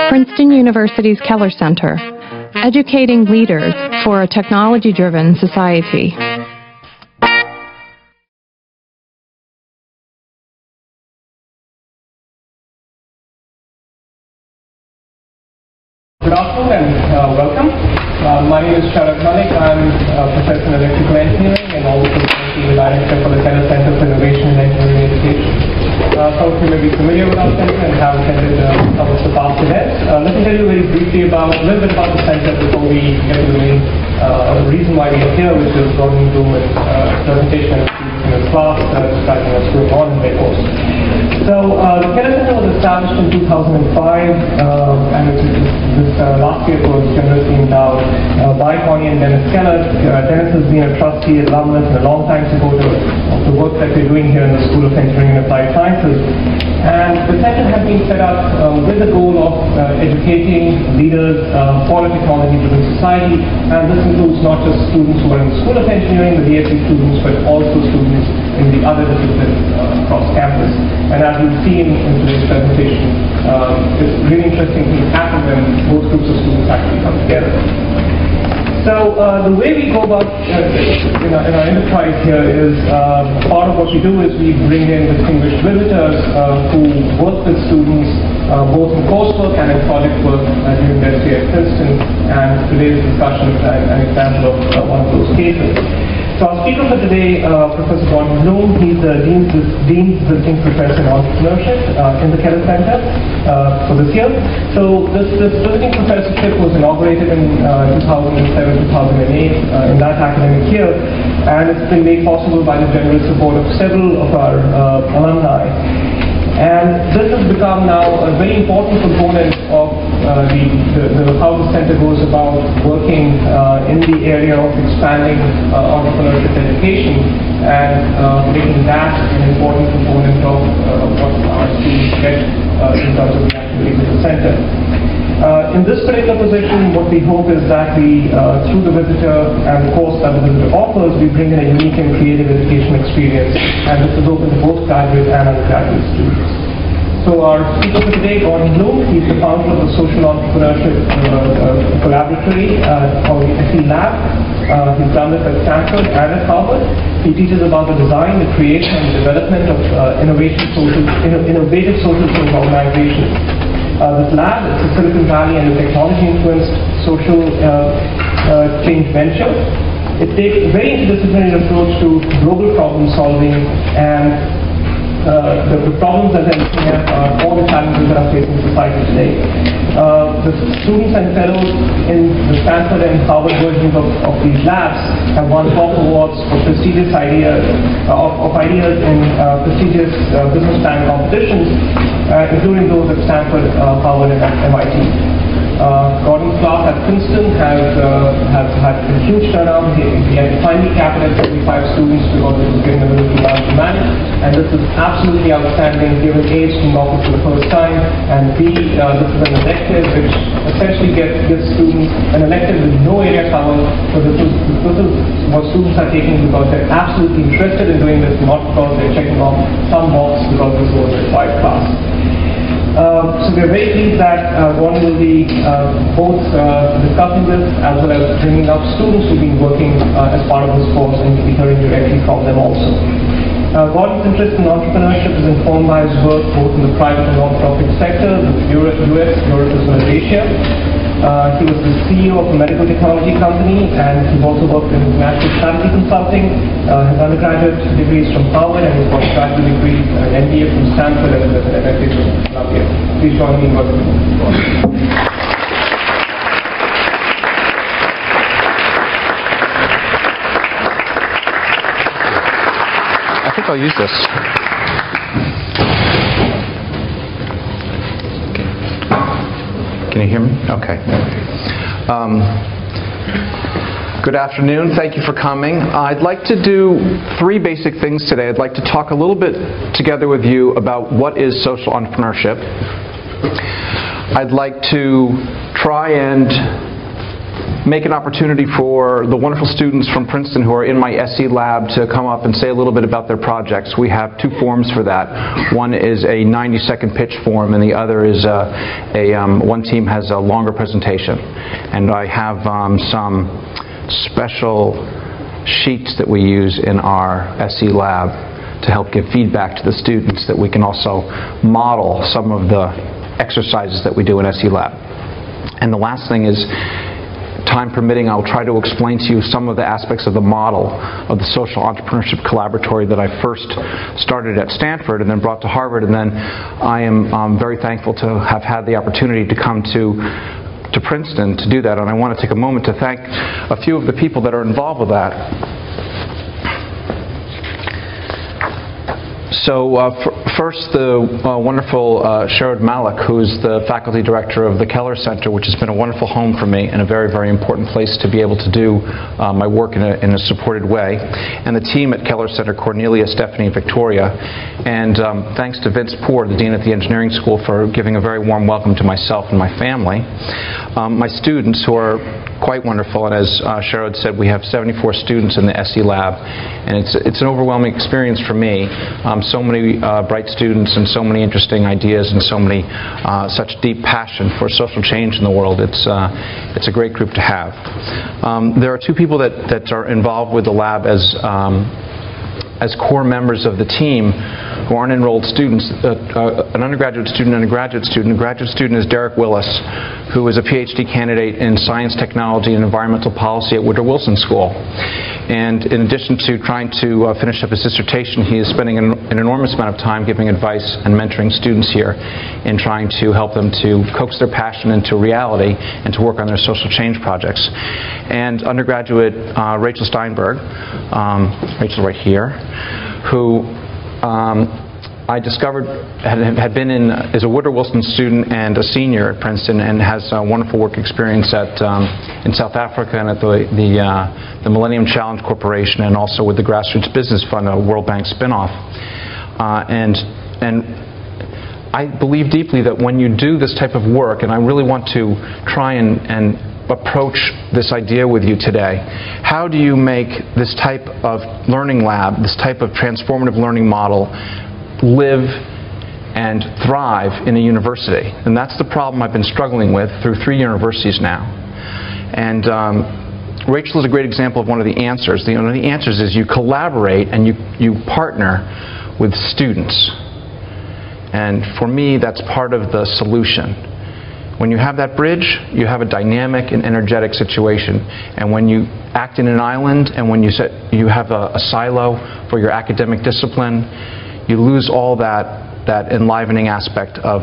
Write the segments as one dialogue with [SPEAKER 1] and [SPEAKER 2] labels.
[SPEAKER 1] Princeton University's Keller Center, educating leaders for a technology-driven society.
[SPEAKER 2] Good afternoon and welcome. My name is Sharat Malik. I'm a professor in electrical engineering and also the director for the Keller Center for Innovation and Engineering Education. Some of you may be familiar with our center and have attended some of the past events. Let me tell you very briefly a little bit about the center before we get to the main reason why we are here, which is going into a presentation in a class describing what's going on in their course. So the Keller Center was established in 2005 and this last year it was generously endowed by Connie and Dennis Keller. Dennis has been a trustee, alumnus, and a long-time supporter of the work that we're doing here in the School of Engineering and Applied Sciences. And the center has been set up with the goal of educating leaders for a technology-driven society, and this includes not just students who are in the School of Engineering, the DSE students, but also students in the other disciplines across campus. And as you'll see in today's presentation, it's really interesting things happen when both groups of students actually come together. So the way we go about in our enterprise here is part of what we do is we bring in distinguished visitors who work with students both in coursework and in project work during their stay at Princeton, and today's discussion is an example of one of those cases. So our speaker for today, Professor Gordon Bloom, he's the Dean's Visiting Professor in Entrepreneurship in the Keller Center for this year. So this visiting professorship was inaugurated in 2007-2008 in that academic year, and it's been made possible by the generous support of several of our alumni. And this has become now a very important component of how the center goes about working in the area of expanding entrepreneurship education and making that an important component of what our students get in terms of the activities of the center. In this particular position, what we hope is that we, through the visitor and the course that the visitor offers, we bring in a unique and creative education experience, and this is open to both graduate and undergraduate students. So our speaker for today, Gordon Bloom, he's the founder of the Social Entrepreneurship Collaboratory called the SE Lab. He's done this at Stanford and at Harvard. He teaches about the design, the creation, and the development of innovative social change organizations. This lab is a Silicon Valley and a technology-influenced social change venture. It takes a very interdisciplinary approach to global problem solving, and the problems that they're looking at are all the challenges that are facing society today. The students and fellows in the Stanford and Harvard versions of these labs have won top awards for prestigious ideas in prestigious business plan competitions, including those at Stanford, Harvard, and MIT. Gordon's class at Princeton has had a huge turnout. He had finally capped at 75 students because it was getting a little too large to manage, and this is absolutely outstanding given A, it's being offered for the first time, and B, this is an elective which essentially gives students an elective with no area cover. So this is what students are taking because they're absolutely interested in doing this, not because they're checking off some box because this was a required class. So we're very pleased that Gordon will be both discussing this as well as bringing up students who've been working as part of this course, and we'll be hearing directly from them also. Gordon's interest in entrepreneurship is informed by his work both in the private and non-profit sector, Europe as well as Asia. He was the CEO of a medical technology company, and he's also worked in international strategy consulting. His undergraduate degrees from Harvard and his postgraduate degrees, an MBA from Stanford and an MFA from Columbia. Please join me in welcoming Gordon.
[SPEAKER 3] I think I'll use this. Can you hear me? Okay. Good afternoon. Thank you for coming. I'd like to do three basic things today. I'd like to talk a little bit together with you about what is social entrepreneurship. I'd like to try and make an opportunity for the wonderful students from Princeton who are in my SE lab to come up and say a little bit about their projects. We have two forms for that. One is a 90-second pitch form, and the other is one team has a longer presentation. And I have some special sheets that we use in our SE lab to help give feedback to the students that we can also model some of the exercises that we do in SE lab. And the last thing is, time permitting, I'll try to explain to you some of the aspects of the model of the social entrepreneurship collaboratory that I first started at Stanford and then brought to Harvard, and then I am very thankful to have had the opportunity to come to Princeton to do that. And I want to take a moment to thank a few of the people that are involved with that. So first, the wonderful Sherrod Malik, who's the faculty director of the Keller Center, which has been a wonderful home for me and a very, very important place to be able to do my work in a supported way. And the team at Keller Center, Cornelia, Stephanie, and Victoria. And thanks to Vince Poor, the dean at the engineering school, for giving a very warm welcome to myself and my family. My students, who are quite wonderful, and as Sherrod said, we have 74 students in the SE lab, and it's an overwhelming experience for me. So many bright students and so many interesting ideas and so many such deep passion for social change in the world. It's a great group to have. There are two people that are involved with the lab as core members of the team who aren't enrolled students, an undergraduate student and a graduate student. A graduate student is Derek Willis, who is a PhD candidate in science, technology, and environmental policy at Woodrow Wilson School. And in addition to trying to finish up his dissertation, he is spending an enormous amount of time giving advice and mentoring students here in trying to help them to coax their passion into reality and to work on their social change projects. And undergraduate Rachel Steinberg, Rachel right here, who I discovered is a Woodrow Wilson student and a senior at Princeton, and has wonderful work experience in South Africa and at the Millennium Challenge Corporation, and also with the Grassroots Business Fund, a World Bank spinoff. And I believe deeply that when you do this type of work, and I really want to try and approach this idea with you today, how do you make this type of learning lab, this type of transformative learning model, live and thrive in a university? And that's the problem I've been struggling with through 3 universities now. And Rachel is a great example of one of the answers. One of the answers is you collaborate and you partner with students. And for me, that's part of the solution. When you have that bridge, you have a dynamic and energetic situation. And when you act in an island, and when you have a silo for your academic discipline, you lose all that enlivening aspect of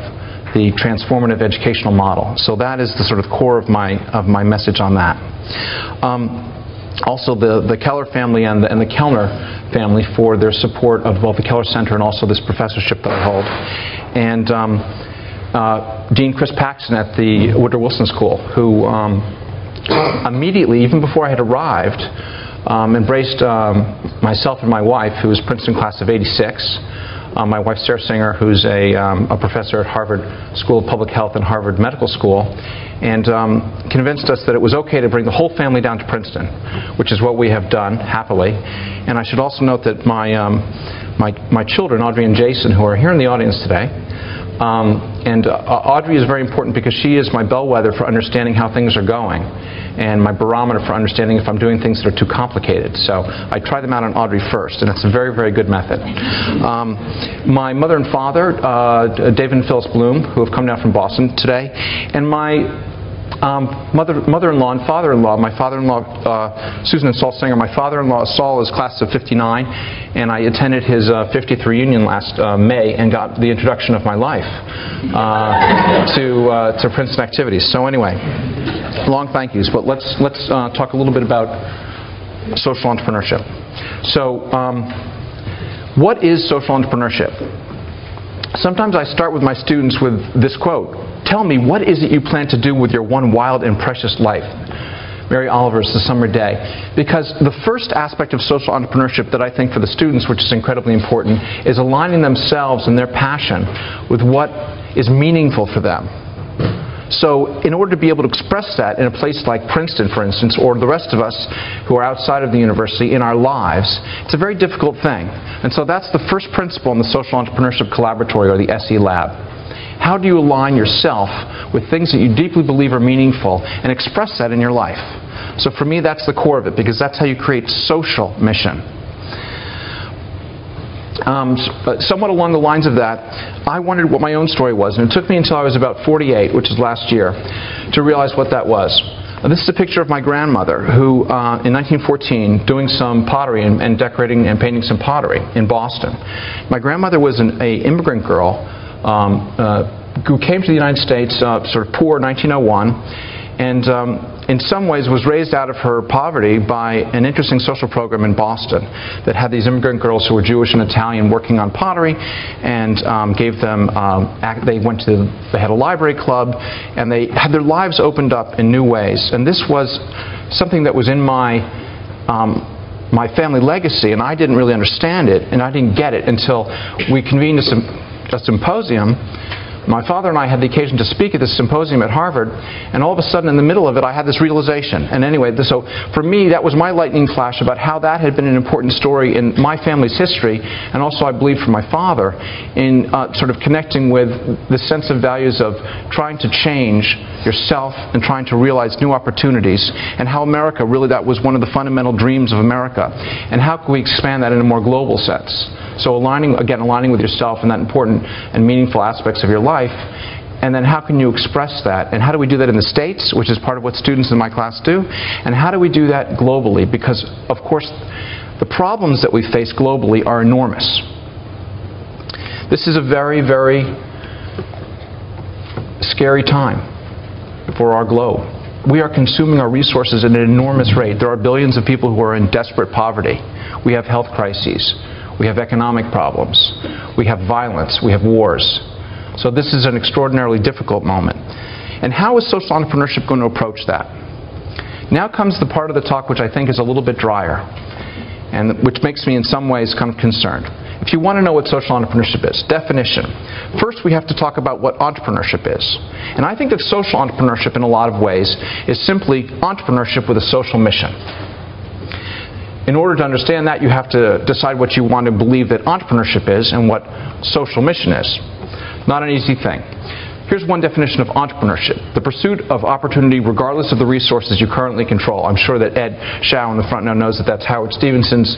[SPEAKER 3] the transformative educational model. So that is the sort of core of my message on that. Also, the Keller family and the Kellner family for their support of both the Keller Center and also this professorship that I hold. And Dean Chris Paxton at the Woodrow Wilson School, who immediately, even before I had arrived, embraced myself and my wife, who was Princeton class of '86. My wife, Sarah Singer, who's a professor at Harvard School of Public Health and Harvard Medical School, and convinced us that it was okay to bring the whole family down to Princeton, which is what we have done, happily. And I should also note that my children, Audrey and Jason, who are here in the audience today, and Audrey is very important because she is my bellwether for understanding how things are going, and my barometer for understanding if I'm doing things that are too complicated. So I try them out on Audrey first, and it's a very, very good method. My mother and father, David and Phyllis Bloom, who have come down from Boston today, and my mother-in-law and father-in-law. My father-in-law, Susan and Saul Singer. My father-in-law, Saul, is class of '59, and I attended his 50th reunion last May and got the introduction of my life to Princeton activities. So anyway, long thank yous. But let's talk a little bit about social entrepreneurship. So, what is social entrepreneurship? Sometimes I start with my students with this quote: "Tell me, what is it you plan to do with your one wild and precious life?" Mary Oliver's The Summer Day. Because the first aspect of social entrepreneurship that I think for the students, which is incredibly important, is aligning themselves and their passion with what is meaningful for them. So in order to be able to express that in a place like Princeton, for instance, or the rest of us who are outside of the university in our lives, it's a very difficult thing. And so that's the first principle in the Social Entrepreneurship Collaboratory, or the SE Lab. How do you align yourself with things that you deeply believe are meaningful and express that in your life? So for me, that's the core of it, because that's how you create social mission. Somewhat along the lines of that, I wondered what my own story was, and it took me until I was about 48, which is last year, to realize what that was. This is a picture of my grandmother who, in 1914, doing some pottery and decorating and painting some pottery in Boston. My grandmother was an immigrant girl who came to the United States sort of poor, 1901, and in some ways was raised out of her poverty by an interesting social program in Boston that had these immigrant girls who were Jewish and Italian working on pottery, and gave them, they had a library club, and they had their lives opened up in new ways. And this was something that was in my family legacy, and I didn't really understand it, and I didn't get it until we convened a symposium. My father and I had the occasion to speak at this symposium at Harvard, and all of a sudden in the middle of it I had this realization. And anyway, so for me that was my lightning flash about how that had been an important story in my family's history, and also I believe for my father, in sort of connecting with the sense of values of trying to change yourself and trying to realize new opportunities, and how America, really that was one of the fundamental dreams of America, and how can we expand that in a more global sense. So aligning with yourself in that important and meaningful aspects of your life, and then how can you express that, and how do we do that in the States, which is part of what students in my class do, and how do we do that globally, because of course the problems that we face globally are enormous. This is a very, very scary time for our globe. We are consuming our resources at an enormous rate. There are billions of people who are in desperate poverty. We have health crises. We have economic problems. We have violence. We have wars. So this is an extraordinarily difficult moment. And how is social entrepreneurship going to approach that? Now comes the part of the talk which I think is a little bit drier, and which makes me in some ways kind of concerned. If you want to know what social entrepreneurship is, definition. First we have to talk about what entrepreneurship is. And I think that social entrepreneurship in a lot of ways is simply entrepreneurship with a social mission. In order to understand that, you have to decide what you want to believe that entrepreneurship is and what social mission is. Not an easy thing. Here's one definition of entrepreneurship: the pursuit of opportunity regardless of the resources you currently control. I'm sure that Ed Shao in the front now knows that that's Howard Stevenson's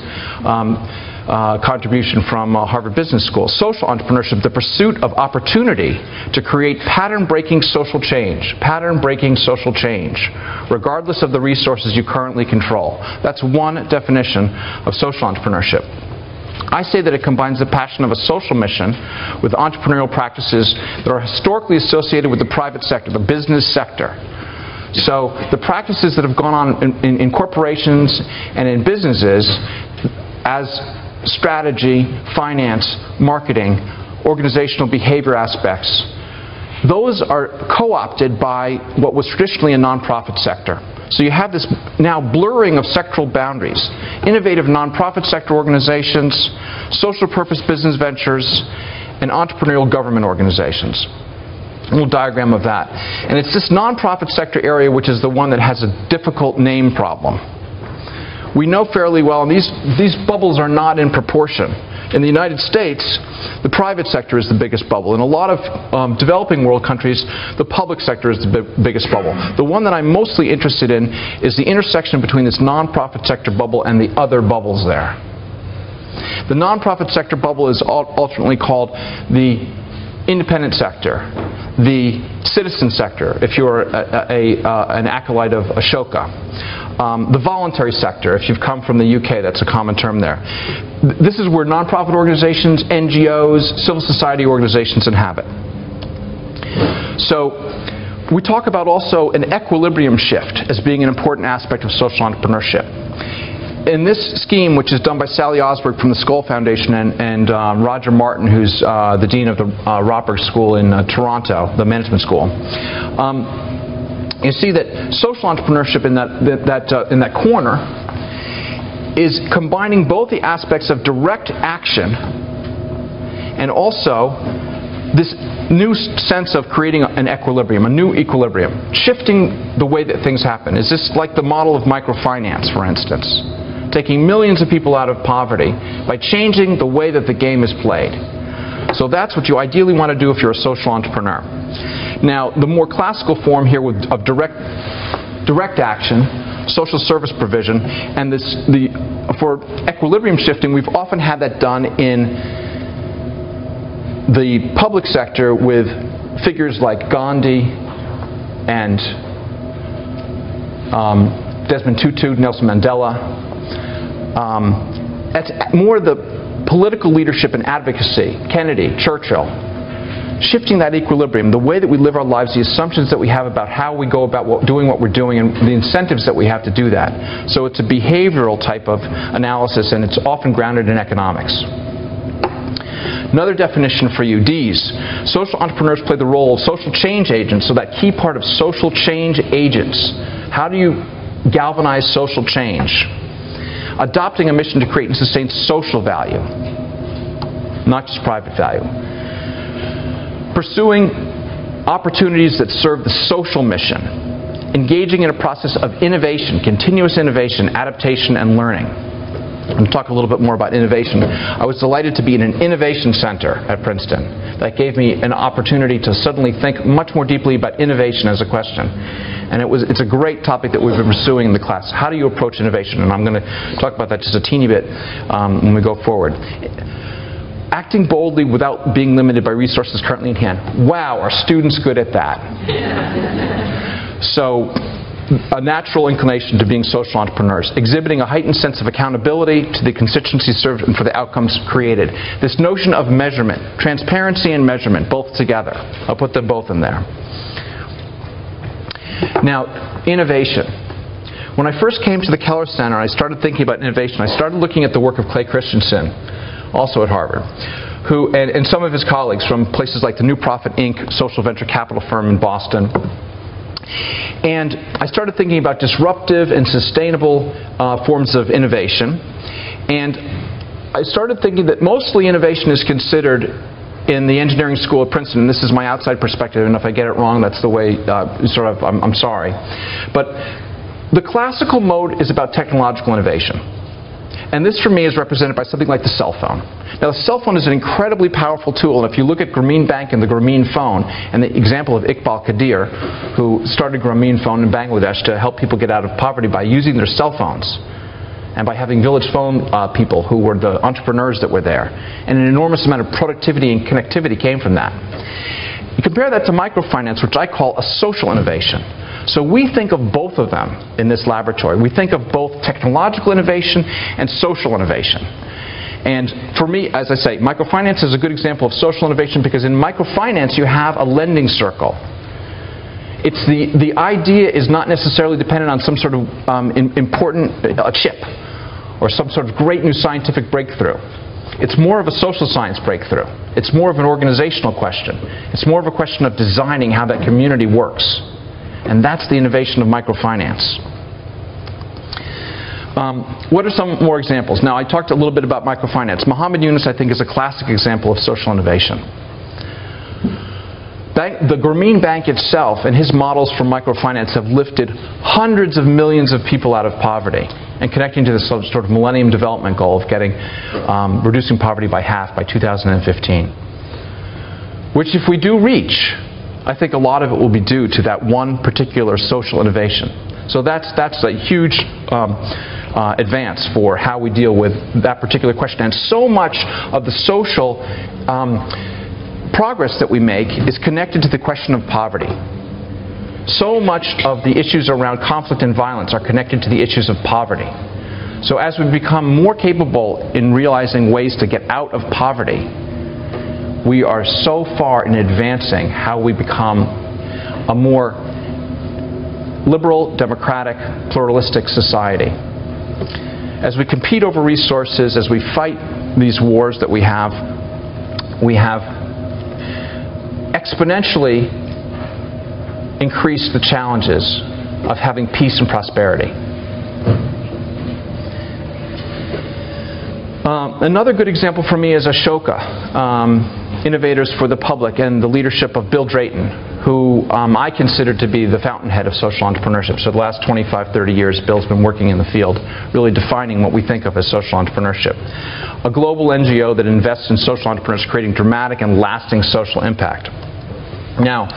[SPEAKER 3] contribution from Harvard Business School. Social entrepreneurship, the pursuit of opportunity to create pattern-breaking social change. Pattern-breaking social change, regardless of the resources you currently control. That's one definition of social entrepreneurship. I say that it combines the passion of a social mission with entrepreneurial practices that are historically associated with the private sector, the business sector. So the practices that have gone on in corporations and in businesses as strategy, finance, marketing, organizational behavior aspects, those are co-opted by what was traditionally a nonprofit sector. So you have this now blurring of sectoral boundaries. Innovative nonprofit sector organizations, social purpose business ventures, and entrepreneurial government organizations. A little diagram of that. And it's this nonprofit sector area which is the one that has a difficult name problem. We know fairly well, and these bubbles are not in proportion. In the United States, the private sector is the biggest bubble. In a lot of developing world countries, the public sector is the biggest bubble. The one that I'm mostly interested in is the intersection between this nonprofit sector bubble and the other bubbles there. The nonprofit sector bubble is alternately called the independent sector, the citizen sector, if you're an acolyte of Ashoka, the voluntary sector, if you've come from the UK, that's a common term there. This is where nonprofit organizations, NGOs, civil society organizations inhabit. So we talk about also an equilibrium shift as being an important aspect of social entrepreneurship. In this scheme, which is done by Sally Osberg from the Skoll Foundation and Roger Martin, who's the dean of the Rotberg School in Toronto, the management school, you see that social entrepreneurship in that corner is combining both the aspects of direct action and also this new sense of creating an equilibrium, a new equilibrium, shifting the way that things happen. Is this like the model of microfinance, for instance? Taking millions of people out of poverty by changing the way that the game is played. So that's what you ideally want to do if you're a social entrepreneur. Now, the more classical form here of direct action, social service provision, and for equilibrium shifting, we've often had that done in the public sector with figures like Gandhi and Desmond Tutu, Nelson Mandela. That's more the political leadership and advocacy, Kennedy, Churchill. Shifting that equilibrium, the way that we live our lives, the assumptions that we have about how we go about doing what we're doing, and the incentives that we have to do that. So it's a behavioral type of analysis, and it's often grounded in economics. Another definition for you, D's. Social entrepreneurs play the role of social change agents, so that key part of social change agents. How do you galvanize social change? Adopting a mission to create and sustain social value, not just private value. Pursuing opportunities that serve the social mission. Engaging in a process of innovation, continuous innovation, adaptation, and learning. I'm going to talk a little bit more about innovation. I was delighted to be in an innovation center at Princeton. That gave me an opportunity to suddenly think much more deeply about innovation as a question. And it's a great topic that we've been pursuing in the class. How do you approach innovation? And I'm going to talk about that just a teeny bit when we go forward. Acting boldly without being limited by resources currently in hand. Wow, are students good at that? So, a natural inclination to being social entrepreneurs, exhibiting a heightened sense of accountability to the constituencies served and for the outcomes created. This notion of measurement, transparency and measurement, both together. I'll put them both in there. Now, innovation. When I first came to the Keller Center, I started thinking about innovation. I started looking at the work of Clay Christensen, also at Harvard, and some of his colleagues from places like the New Profit Inc., social venture capital firm in Boston. And I started thinking about disruptive and sustainable forms of innovation. And I started thinking that mostly innovation is considered in the engineering school at Princeton. And this is my outside perspective, and if I get it wrong, that's the way, I'm sorry. But the classical mode is about technological innovation. And this, for me, is represented by something like the cell phone. Now, the cell phone is an incredibly powerful tool, and if you look at Grameen Bank and the Grameen phone, and the example of Iqbal Qadir, who started Grameen Phone in Bangladesh to help people get out of poverty by using their cell phones, and by having village phone people who were the entrepreneurs that were there. And an enormous amount of productivity and connectivity came from that. You compare that to microfinance, which I call a social innovation. So we think of both of them in this laboratory. We think of both technological innovation and social innovation. And for me, as I say, microfinance is a good example of social innovation because in microfinance you have a lending circle. It's the idea is not necessarily dependent on some sort of important chip or some sort of great new scientific breakthrough. It's more of a social science breakthrough. It's more of an organizational question. It's more of a question of designing how that community works. And that's the innovation of microfinance. What are some more examples? Now, I talked a little bit about microfinance. Muhammad Yunus, I think, is a classic example of social innovation. The Grameen Bank itself and his models for microfinance have lifted hundreds of millions of people out of poverty and connecting to this sort of Millennium Development Goal of reducing poverty by half by 2015. Which, if we do reach, I think a lot of it will be due to that one particular social innovation. So that's a huge advance for how we deal with that particular question. And so much of the social progress that we make is connected to the question of poverty. So much of the issues around conflict and violence are connected to the issues of poverty. So as we become more capable in realizing ways to get out of poverty, we are so far in advancing how we become a more liberal, democratic, pluralistic society. As we compete over resources, as we fight these wars that we have exponentially increased the challenges of having peace and prosperity. Another good example for me is Ashoka. innovators for the public and the leadership of Bill Drayton, who I consider to be the fountainhead of social entrepreneurship. So the last 25, 30 years, Bill's been working in the field, really defining what we think of as social entrepreneurship. A global NGO that invests in social entrepreneurs, creating dramatic and lasting social impact. Now,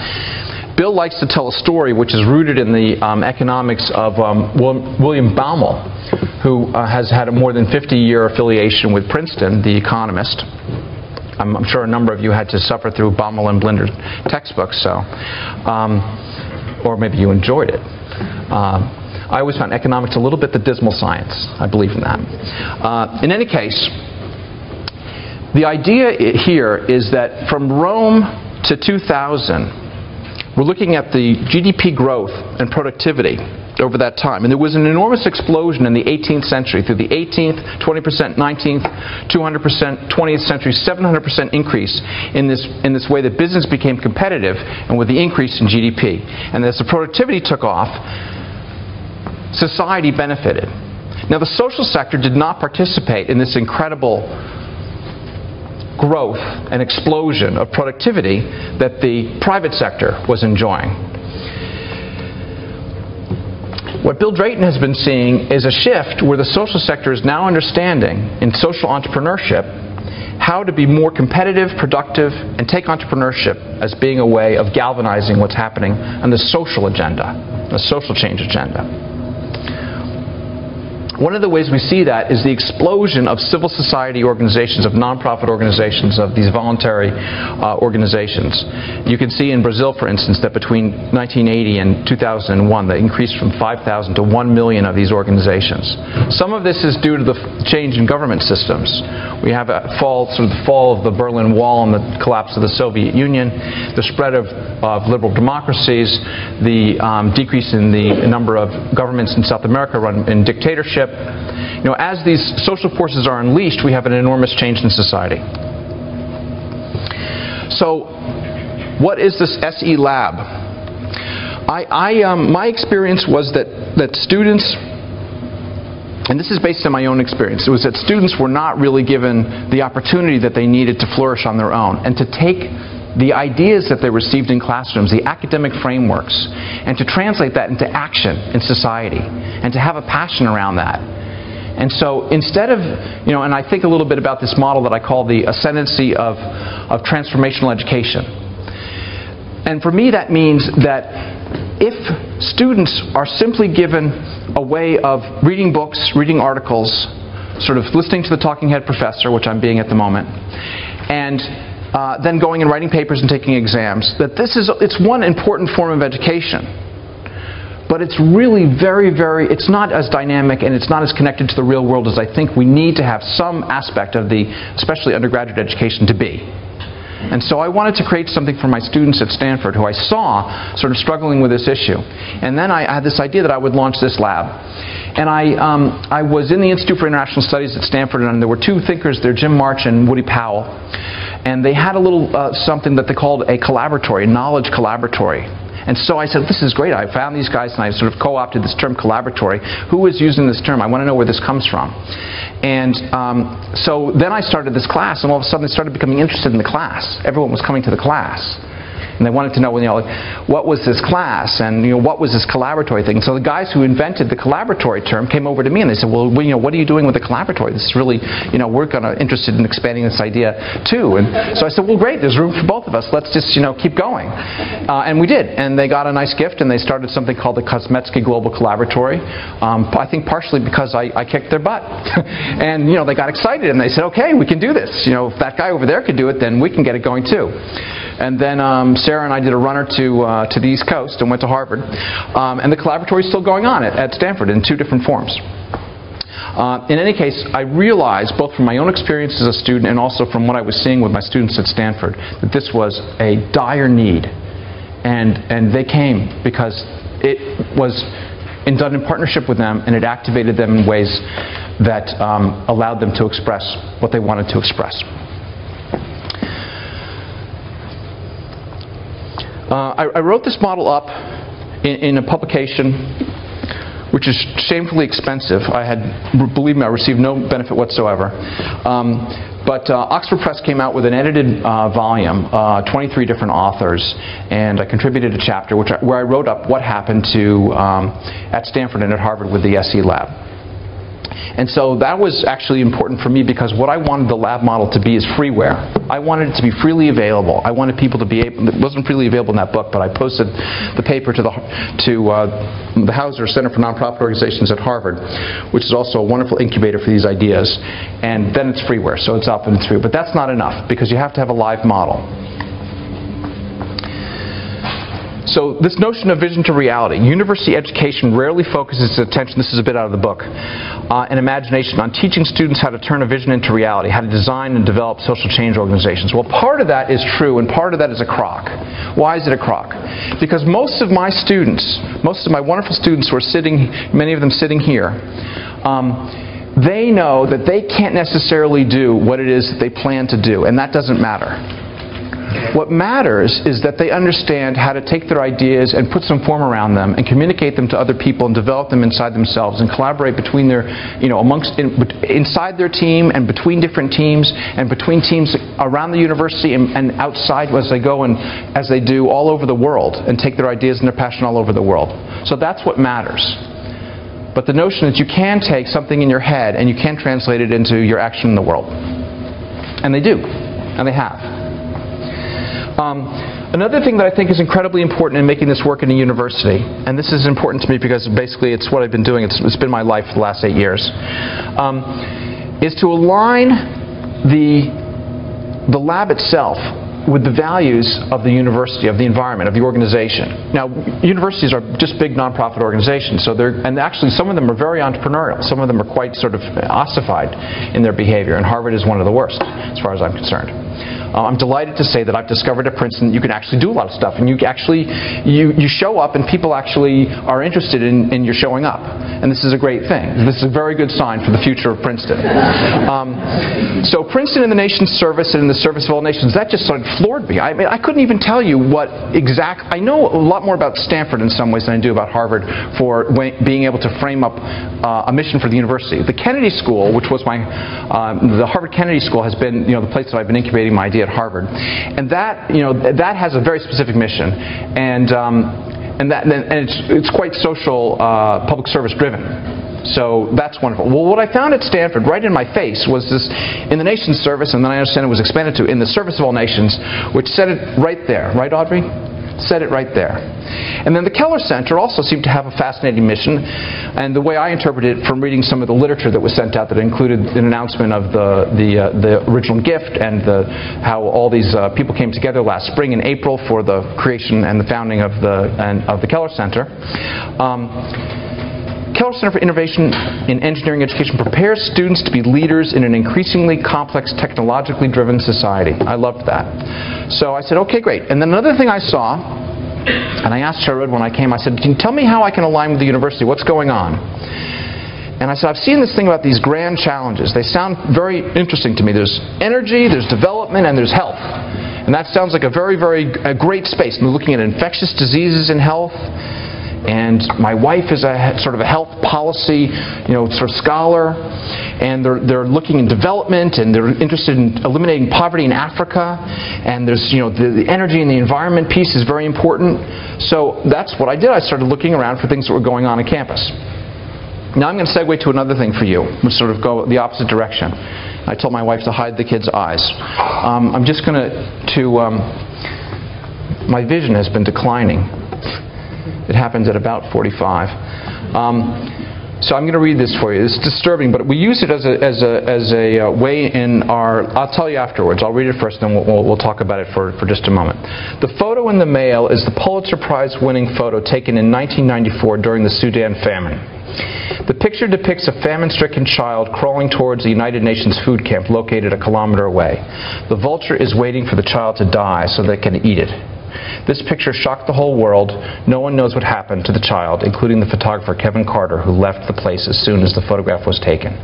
[SPEAKER 3] Bill likes to tell a story which is rooted in the economics of William Baumol, who has had a more than 50-year affiliation with Princeton, the economist. I'm sure a number of you had to suffer through Baumol and Blinder textbooks, so, or maybe you enjoyed it. I always found economics a little bit the dismal science. I believe in that. In any case, the idea here is that from Rome to 2000, we're looking at the GDP growth and productivity over that time. And there was an enormous explosion in the 18th century, through the 18th, 20%, 19th, 200%, 20th century, 700% increase in this way that business became competitive, and with the increase in GDP. And as the productivity took off, society benefited. Now, the social sector did not participate in this incredible growth and explosion of productivity that the private sector was enjoying. What Bill Drayton has been seeing is a shift where the social sector is now understanding, in social entrepreneurship, how to be more competitive, productive, and take entrepreneurship as being a way of galvanizing what's happening on the social agenda, the social change agenda. One of the ways we see that is the explosion of civil society organizations, of nonprofit organizations, of these voluntary organizations. You can see in Brazil, for instance, that between 1980 and 2001, they increased from 5,000 to 1 million of these organizations. Some of this is due to the change in government systems. We have a fall, sort of the fall of the Berlin Wall and the collapse of the Soviet Union, the spread of liberal democracies, the decrease in the number of governments in South America run in dictatorship. You know, as these social forces are unleashed, we have an enormous change in society. So, what is this SE Lab? My experience was that students, and this is based on my own experience, it was that students were not really given the opportunity that they needed to flourish on their own, and to take the ideas that they received in classrooms, the academic frameworks, and to translate that into action in society, and to have a passion around that. And so instead of, you know, and I think a little bit about this model that I call the ascendancy of transformational education. And for me that means that if students are simply given a way of reading books, reading articles, sort of listening to the talking head professor, which I'm being at the moment, and then going and writing papers and taking exams, that it's one important form of education. But it's really it's not as dynamic and it's not as connected to the real world as I think we need to have some aspect of the, especially undergraduate education, to be. And so I wanted to create something for my students at Stanford who I saw sort of struggling with this issue. And then I had this idea that I would launch this lab. And I was in the Institute for International Studies at Stanford, and there were two thinkers there, Jim March and Woody Powell. And they had a little something that they called a collaboratory, a knowledge collaboratory. And so I said, this is great. I found these guys and I sort of co-opted this term collaboratory. Who is using this term? I want to know where this comes from. And so then I started this class, and all of a sudden they started becoming interested in the class. Everyone was coming to the class. And they wanted to know, you know, like, what was this class, and you know, what was this collaboratory thing. So the guys who invented the collaboratory term came over to me and they said, well, you know, what are you doing with the collaboratory? This is really, you know, we're interested in expanding this idea too. And so I said, well, great, there's room for both of us. Let's just, you know, keep going. And we did. And they got a nice gift, and they started something called the Kosmetsky Global Collaboratory. I think partially because I kicked their butt. And you know, they got excited and they said, okay, we can do this. You know, if that guy over there could do it, then we can get it going too. And then Sarah and I did a runner to the East Coast and went to Harvard. And the collaboratory is still going on at Stanford in two different forms. In any case, I realized, both from my own experience as a student and also from what I was seeing with my students at Stanford, that this was a dire need. And they came because it was done in partnership with them, and it activated them in ways that allowed them to express what they wanted to express. I wrote this model up in a publication which is shamefully expensive. Believe me, I received no benefit whatsoever. But Oxford Press came out with an edited volume, 23 different authors, and I contributed a chapter where I wrote up what happened at Stanford and at Harvard with the SE Lab. And so that was actually important for me because what I wanted the lab model to be is freeware. I wanted it to be freely available. I wanted people to be able, it wasn't freely available in that book, but I posted the paper to the Hauser Center for Nonprofit Organizations at Harvard, which is also a wonderful incubator for these ideas. And then it's freeware, so it's up and it's free. But that's not enough because you have to have a live model. So this notion of vision to reality. University education rarely focuses its attention, this is a bit out of the book, and imagination on teaching students how to turn a vision into reality, how to design and develop social change organizations. Well, part of that is true and part of that is a crock. Why is it a crock? Because most of my students, most of my wonderful students who are sitting, many of them sitting here, they know that they can't necessarily do what it is that they plan to do, and that doesn't matter. What matters is that they understand how to take their ideas and put some form around them and communicate them to other people and develop them inside themselves and collaborate between their, inside their team and between different teams and between teams around the university and outside as they go and as they do all over the world and take their ideas and their passion all over the world. So that's what matters. But the notion that you can take something in your head and you can translate it into your action in the world. And they do. And they have. Another thing that I think is incredibly important in making this work in a university, and this is important to me because basically it's what I've been doing, it's been my life for the last 8 years, is to align the lab itself with the values of the university, of the environment, of the organization. Now, universities are just big nonprofit organizations, so and actually some of them are very entrepreneurial. Some of them are quite sort of ossified in their behavior, and Harvard is one of the worst, as far as I'm concerned. I'm delighted to say that I've discovered at Princeton you can actually do a lot of stuff, and you show up and people actually are interested in your showing up. And this is a great thing. This is a very good sign for the future of Princeton. So Princeton in the nation's service and in the service of all nations, that just sort of floored me. I mean, I couldn't even tell you what I know a lot more about Stanford in some ways than I do about Harvard for being able to frame up a mission for the university. The Kennedy School, which was the Harvard Kennedy School, has been the place that I've been incubating my idea at Harvard, and that that has a very specific mission, and it's quite social, public service driven. So that's wonderful. Well, what I found at Stanford, right in my face, was this in the nation's service, and then I understand it was expanded to in the service of all nations, which said it right there. Right, Audrey? Said it right there. And then the Keller Center also seemed to have a fascinating mission, and the way I interpreted it from reading some of the literature that was sent out that included an announcement of the original gift and how all these people came together last spring in April for the creation and the founding of the Keller Center. Keller Center for Innovation in Engineering Education prepares students to be leaders in an increasingly complex, technologically driven society. I loved that. So I said, okay, great. And then another thing I saw, and I asked Sherwood when I came, I said, can you tell me how I can align with the university? What's going on? And I said, I've seen this thing about these grand challenges. They sound very interesting to me. There's energy, there's development, and there's health. And that sounds like a very, very great space. We're looking at infectious diseases in health. And my wife is sort of a health policy, sort of scholar, and they're looking in development, and they're interested in eliminating poverty in Africa, and there's, the energy and the environment piece is very important. So that's what I did. I started looking around for things that were going on campus. Now I'm going to segue to another thing for you, which sort of go the opposite direction. I told my wife to hide the kids' eyes. I'm just going my vision has been declining. It happens at about 45. So I'm going to read this for you. It's disturbing, but we use it as a way in our... I'll tell you afterwards. I'll read it first, then we'll talk about it for just a moment. The photo in the mail is the Pulitzer Prize-winning photo taken in 1994 during the Sudan famine. The picture depicts a famine-stricken child crawling towards the United Nations food camp located a kilometer away. The vulture is waiting for the child to die so they can eat it. This picture shocked the whole world. No one knows what happened to the child, including the photographer Kevin Carter, who left the place as soon as the photograph was taken.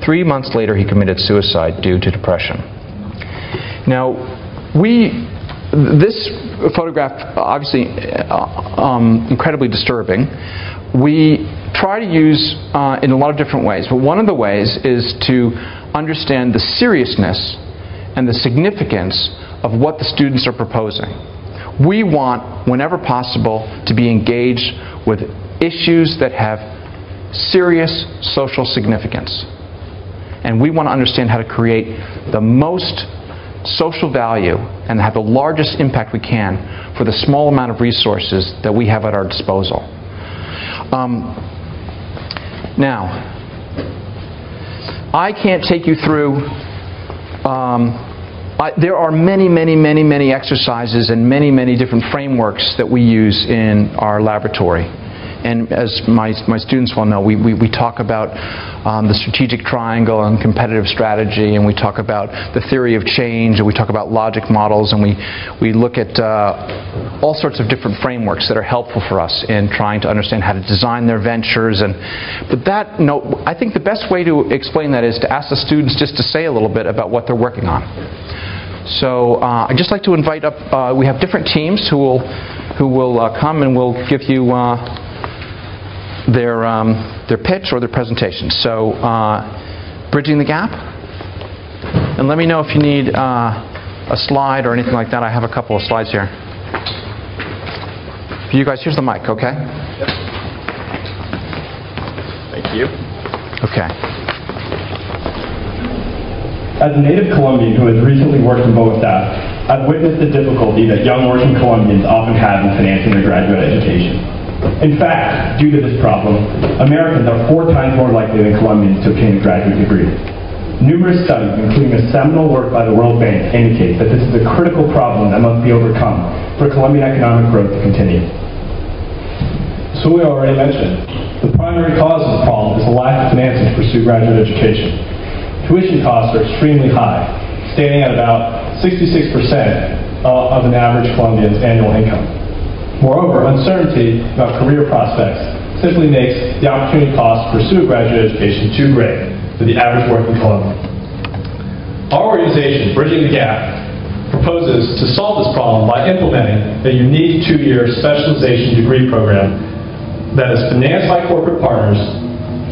[SPEAKER 3] 3 months later, he committed suicide due to depression. Now, this photograph, obviously incredibly disturbing, we try to use in a lot of different ways. But one of the ways is to understand the seriousness and the significance of what the students are proposing. We want, whenever possible, to be engaged with issues that have serious social significance. And we want to understand how to create the most social value and have the largest impact we can for the small amount of resources that we have at our disposal. Now, I can't take you through, there are many exercises and many different frameworks that we use in our laboratory. And as my students well know, we talk about the strategic triangle and competitive strategy, and we talk about the theory of change, and we talk about logic models, and we look at all sorts of different frameworks that are helpful for us in trying to understand how to design their ventures. But I think the best way to explain that is to ask the students just to say a little bit about what they're working on. So I'd just like to invite up, we have different teams who will come and will give you their pitch or their presentation. So, bridging the gap. And let me know if you need a slide or anything like that. I have a couple of slides here. For you guys, here's the mic, okay?
[SPEAKER 4] Yep. Thank you.
[SPEAKER 3] Okay.
[SPEAKER 5] As a native Colombian who has recently worked in Bogota, I've witnessed the difficulty that young working Colombians often have in financing their graduate education. In fact, due to this problem, Americans are 4 times more likely than Colombians to obtain a graduate degree. Numerous studies, including a seminal work by the World Bank, indicate that this is a critical problem that must be overcome for Colombian economic growth to continue.
[SPEAKER 6] So we already mentioned, the primary cause of the problem is the lack of financing to pursue graduate education. Tuition costs are extremely high, standing at about 66% of an average Colombian's annual income. Moreover, uncertainty about career prospects simply makes the opportunity cost to pursue graduate education too great for the average working Colombian. Our organization, Bridging the Gap, proposes to solve this problem by implementing a unique 2-year specialization degree program that is financed by corporate partners,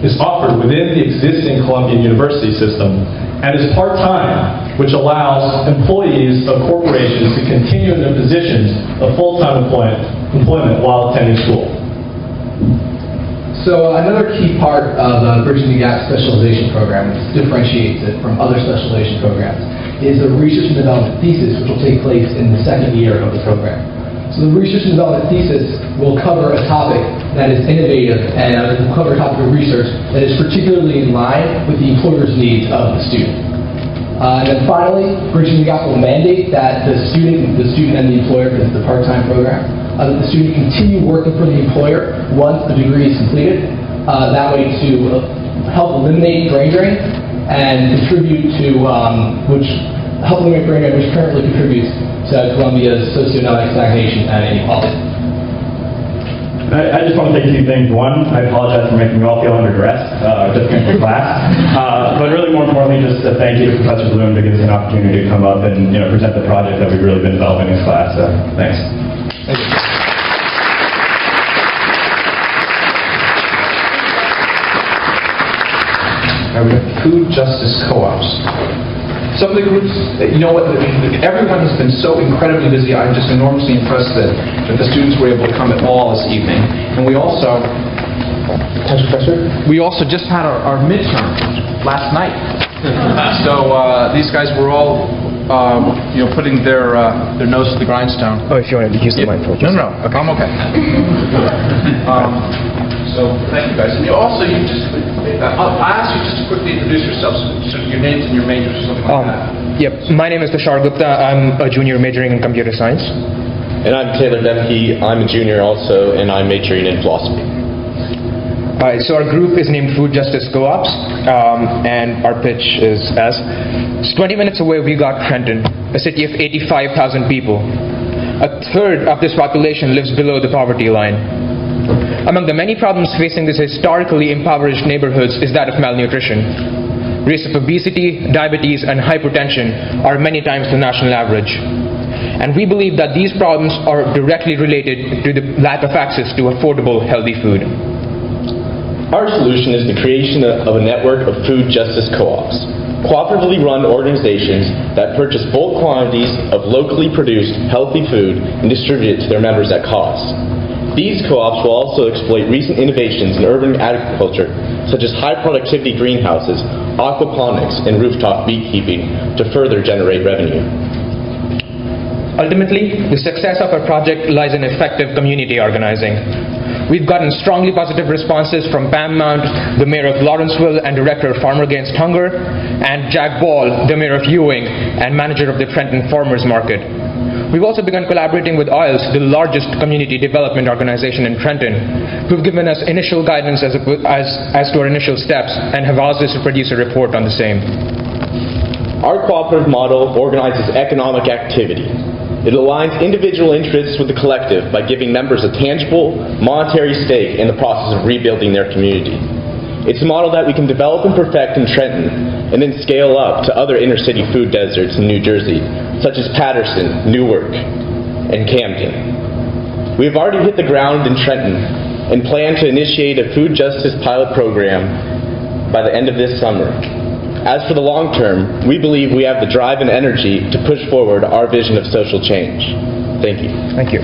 [SPEAKER 6] is offered within the existing Colombian university system, and is part-time, which allows employees of corporations to continue in their positions of full-time employment while attending school.
[SPEAKER 7] So another key part of the Bridging the Gap specialization program, which differentiates it from other specialization programs, is a research and development thesis, which will take place in the 2nd year of the program. So the research and development thesis will cover a topic that is innovative and will cover a topic of research that is particularly in line with the employer's needs of the student. And then finally, Bridging the Gap will mandate that the student and the employer, because it's a part-time program, that the student continue working for the employer once the degree is completed. That way to help eliminate brain drain and contribute to, which currently contributes to Colombia's socioeconomic stagnation and inequality.
[SPEAKER 5] I just want to say 2 things. One, I apologize for making you all feel underdressed just came from class. But really more importantly, just a thank you to Professor Bloom to give us an opportunity to come up and present the project that we've really been developing in this class. So thanks.
[SPEAKER 7] Thank you.
[SPEAKER 3] We have food justice co-ops. Some of the groups, everyone has been so incredibly busy. I'm just enormously impressed that the students were able to come at all this evening. And we also just had our midterm last night. So these guys were all putting their nose to the grindstone.
[SPEAKER 4] Oh, if you wanted to use the mic.
[SPEAKER 3] No. Okay. I'm okay. So thank you guys. And I'll ask you just to quickly introduce yourselves, so your names and your majors or something like that.
[SPEAKER 4] Yep. My name is Tushar Gupta. I'm a junior majoring in computer science.
[SPEAKER 8] And I'm Taylor Demke. I'm a junior also, and I'm majoring in philosophy.
[SPEAKER 4] Alright, so our group is named Food Justice Co-ops, and our pitch is as, 20 minutes away we got Trenton, a city of 85,000 people. A third of this population lives below the poverty line. Among the many problems facing these historically impoverished neighborhoods is that of malnutrition. Rates of obesity, diabetes, and hypertension are many times the national average. And we believe that these problems are directly related to the lack of access to affordable, healthy food.
[SPEAKER 8] Our solution is the creation of a network of food justice co-ops. cooperatively run organizations that purchase bulk quantities of locally produced, healthy food and distribute it to their members at cost. These co-ops will also exploit recent innovations in urban agriculture, such as high-productivity greenhouses, aquaponics, and rooftop beekeeping to further generate revenue.
[SPEAKER 4] Ultimately, the success of our project lies in effective community organizing. We've gotten strongly positive responses from Pam Mount, the mayor of Lawrenceville and director of Farmer Against Hunger, and Jack Ball, the mayor of Ewing and manager of the Trenton Farmers Market. We've also begun collaborating with IELTS, the largest community development organization in Trenton, who've given us initial guidance as to our initial steps and have asked us to produce a report on the same.
[SPEAKER 8] Our cooperative model organizes economic activity. It aligns individual interests with the collective by giving members a tangible, monetary stake in the process of rebuilding their community. It's a model that we can develop and perfect in Trenton, and then scale up to other inner-city food deserts in New Jersey, such as Patterson, Newark, and Camden. We have already hit the ground in Trenton and plan to initiate a food justice pilot program by the end of this summer. As for the long term, we believe we have the drive and energy to push forward our vision of social change. Thank you.
[SPEAKER 4] Thank you.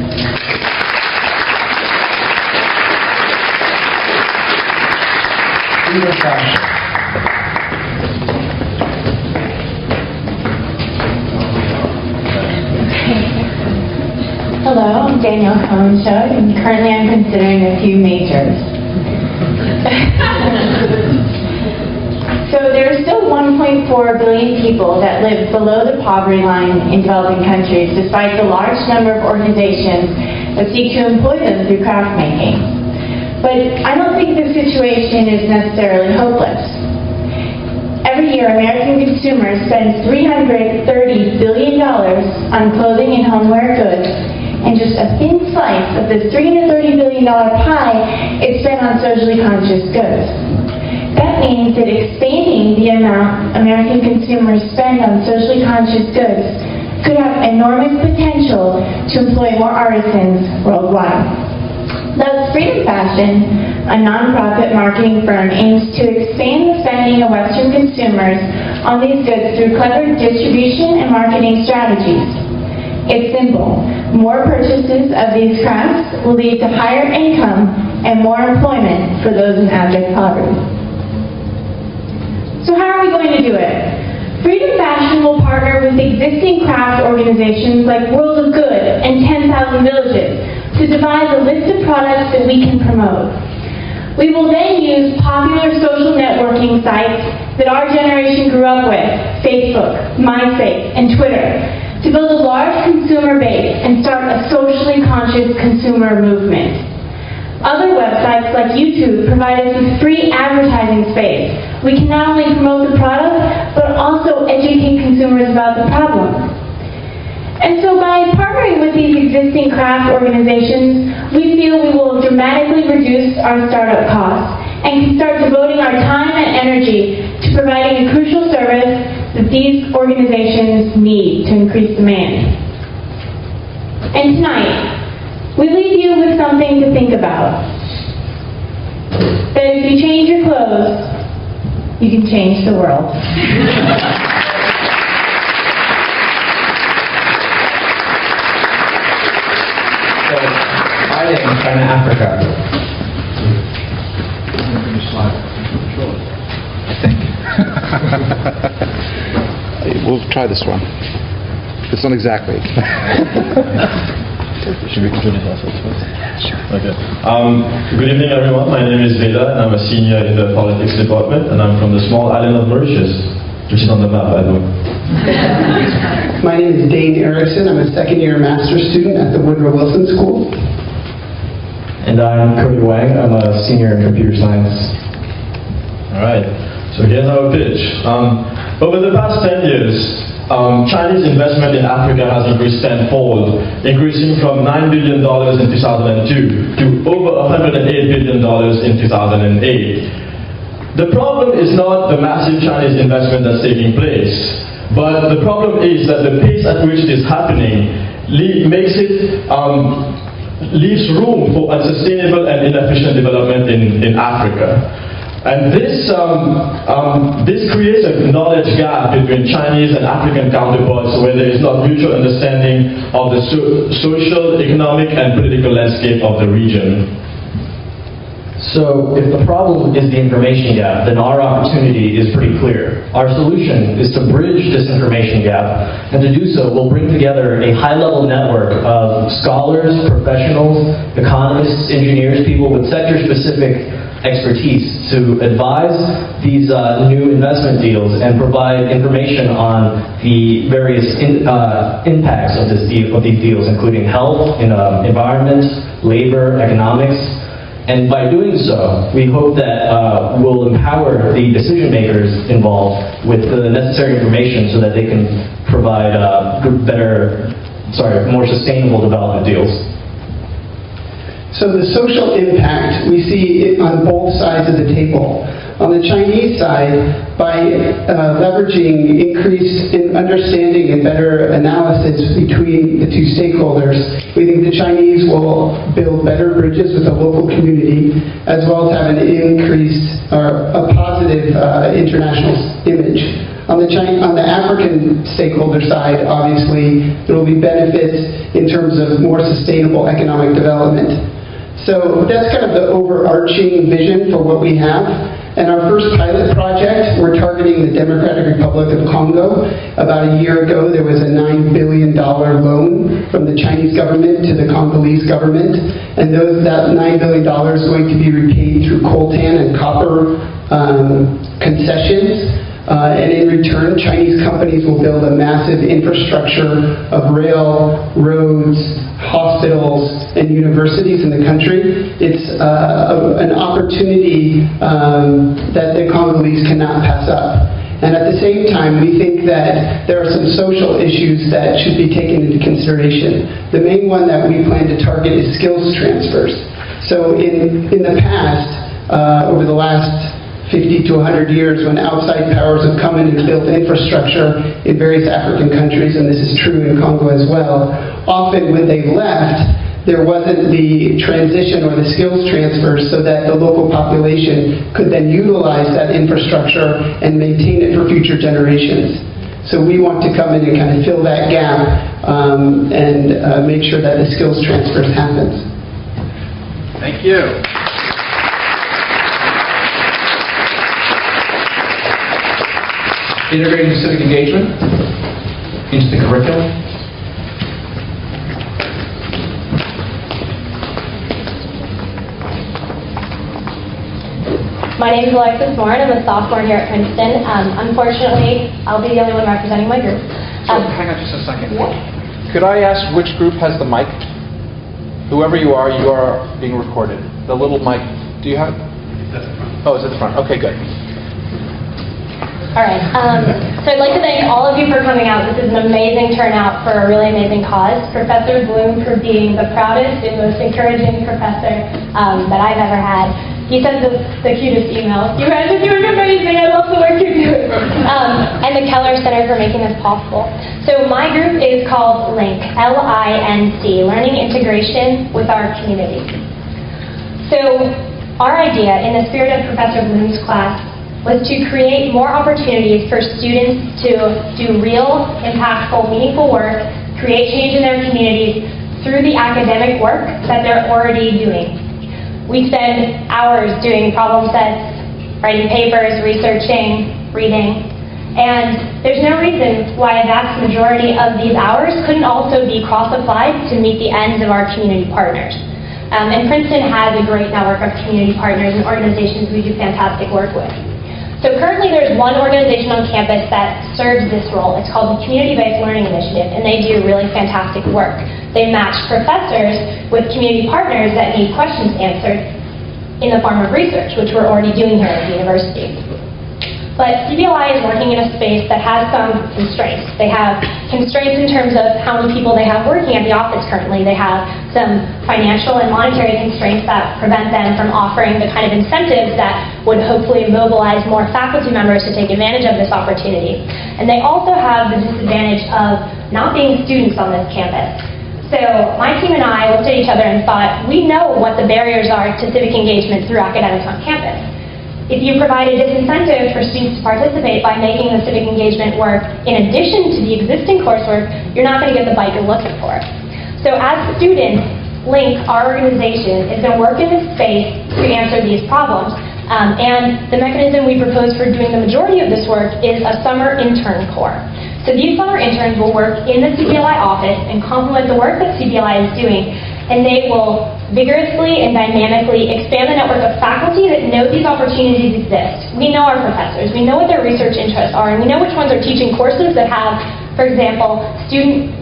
[SPEAKER 9] Hello, I'm Danielle Cohenschug, and currently I'm considering a few majors. So there are still 1.4 billion people that live below the poverty line in developing countries, despite the large number of organizations that seek to employ them through craft making. But I don't think the situation is necessarily hopeless. Every year, American consumers spend $330 billion on clothing and homeware goods, and just a thin slice of this $330 billion pie is spent on socially conscious goods. That means that expanding the amount American consumers spend on socially conscious goods could have enormous potential to employ more artisans worldwide. Thus, Freedom Fashion, a nonprofit marketing firm, aims to expand the spending of Western consumers on these goods through clever distribution and marketing strategies. It's simple. More purchases of these crafts will lead to higher income and more employment for those in abject poverty. So how are we going to do it? Freedom Fashion will partner with existing craft organizations like World of Good and 10,000 Villages to devise a list of products that we can promote. We will then use popular social networking sites that our generation grew up with, Facebook, MySpace, and Twitter, to build a large consumer base and start a socially conscious consumer movement. Other websites like YouTube provide us with free advertising space. We can not only promote the product, but also educate consumers about the problem. And so by partnering with these existing craft organizations, we feel we will dramatically reduce our startup costs and can start devoting our time and energy to providing a crucial service that these organizations need to increase demand. And tonight, we leave you with something to think about. That if you change your clothes, you can change the world.
[SPEAKER 10] So, in China, Africa.
[SPEAKER 3] I think. We'll try this one. It's not exactly.
[SPEAKER 6] Should we introduce ourselves first? Sure. Okay. Good evening, everyone. My name is Veda, and I'm a senior in the politics department, and I'm from the small island of Mauritius, which is on the map, by the way.
[SPEAKER 11] My name is Dane Erickson. I'm a second-year master's student at the Woodrow Wilson School.
[SPEAKER 12] And I'm Cody Wang. I'm a senior in computer science.
[SPEAKER 6] All right. So here's our pitch. Over the past 10 years, Chinese investment in Africa has increased tenfold, increasing from $9 billion in 2002 to over $108 billion in 2008. The problem is not the massive Chinese investment that's taking place, but the problem is that the pace at which it is happening leaves room for unsustainable and inefficient development in Africa.
[SPEAKER 5] And this creates a knowledge gap between Chinese and African counterparts where there is not mutual understanding of the social, economic, and political landscape of the region.
[SPEAKER 12] So if the problem is the information gap, then our opportunity is pretty clear. Our solution is to bridge this information gap, and to do so, we'll bring together a high-level network of scholars, professionals, economists, engineers, people with sector-specific expertise to advise these new investment deals and provide information on the various impacts of these deals, including health, environment, labor, economics. And by doing so, we hope that we'll empower the decision makers involved with the necessary information so that they can provide more sustainable development deals.
[SPEAKER 11] So the social impact we see it on both sides of the table. On the Chinese side, by leveraging increased understanding and better analysis between the two stakeholders, we think the Chinese will build better bridges with the local community, as well as have an increased or a positive international image. On the African stakeholder side, obviously, there will be benefits in terms of more sustainable economic development. So that's kind of the overarching vision for what we have. And our first pilot project, we're targeting the Democratic Republic of Congo. About a year ago, there was a $9 billion loan from the Chinese government to the Congolese government. And that $9 billion is going to be repaid through coltan and copper concessions. And in return, Chinese companies will build a massive infrastructure of rail, roads, hospitals, and universities in the country. It's an opportunity that the Congolese cannot pass up. And at the same time, we think that there are some social issues that should be taken into consideration. The main one that we plan to target is skills transfers. So in the past, over the last 50 to 100 years, when outside powers have come in and built infrastructure in various African countries, and this is true in Congo as well, often when they left, there wasn't the transition or the skills transfer so that the local population could then utilize that infrastructure and maintain it for future generations. So we want to come in and kind of fill that gap and make sure that the skills transfer happens.
[SPEAKER 13] Thank you. Integrating civic engagement into the curriculum.
[SPEAKER 14] My name is Alexis Moore, and I'm a sophomore here at Princeton. Unfortunately, I'll be the only one representing my group.
[SPEAKER 3] Hang on just a second. Could I ask which group has the mic? Whoever you are being recorded. The little mic, do you have it? Oh, it's at the front. Okay, good.
[SPEAKER 14] All right. So I'd like to thank all of you for coming out. This is an amazing turnout for a really amazing cause. Professor Bloom for being the proudest and most encouraging professor that I've ever had. He sends us the cutest emails. You guys are doing amazing. I love the work you're doing. And the Keller Center for making this possible. So my group is called LINC, L-I-N-C, Learning Integration with Our Community. So our idea, in the spirit of Professor Bloom's class, was to create more opportunities for students to do real, impactful, meaningful work, create change in their communities through the academic work that they're already doing. We spend hours doing problem sets, writing papers, researching, reading, and there's no reason why a vast majority of these hours couldn't also be cross-applied to meet the ends of our community partners. And Princeton has a great network of community partners and organizations we do fantastic work with. So currently there's one organization on campus that serves this role. It's called the Community-Based Learning Initiative, and they do really fantastic work. They match professors with community partners that need questions answered in the form of research, which we're already doing here at the university. But CBLI is working in a space that has some constraints. They have constraints in terms of how many people they have working at the office currently. They have some financial and monetary constraints that prevent them from offering the kind of incentives that would hopefully mobilize more faculty members to take advantage of this opportunity. And they also have the disadvantage of not being students on this campus. So my team and I looked at each other and thought, we know what the barriers are to civic engagement through academics on campus. If you provide a disincentive for students to participate by making the civic engagement work in addition to the existing coursework, you're not going to get the bite you're looking for. So as students, Link, our organization, is going to work in this space to answer these problems. And the mechanism we propose for doing the majority of this work is a summer intern corps. So these summer interns will work in the CBLI office and complement the work that CBLI is doing, and they will vigorously and dynamically expand the network of faculty that know these opportunities exist. We know our professors, we know what their research interests are, and we know which ones are teaching courses that have, for example, student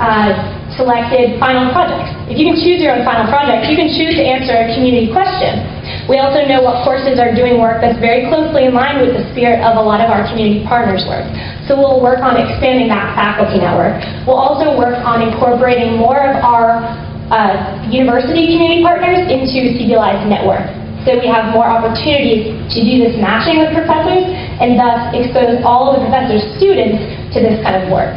[SPEAKER 14] selected final projects. If you can choose your own final project, you can choose to answer a community question. We also know what courses are doing work that's very closely in line with the spirit of a lot of our community partners' work. So we'll work on expanding that faculty network. We'll also work on incorporating more of our university community partners into CBLI's network. So we have more opportunities to do this matching with professors and thus expose all of the professors' students to this kind of work.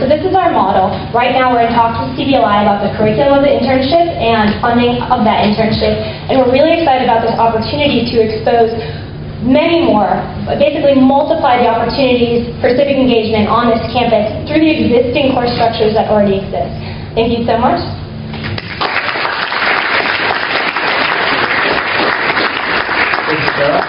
[SPEAKER 14] So this is our model. Right now we're in talks with CBLI about the curriculum of the internship and funding of that internship, and we're really excited about this opportunity to expose many more, basically multiply the opportunities for civic engagement on this campus through the existing course structures that already exist. Thank you so much.
[SPEAKER 10] Thanks, Sarah.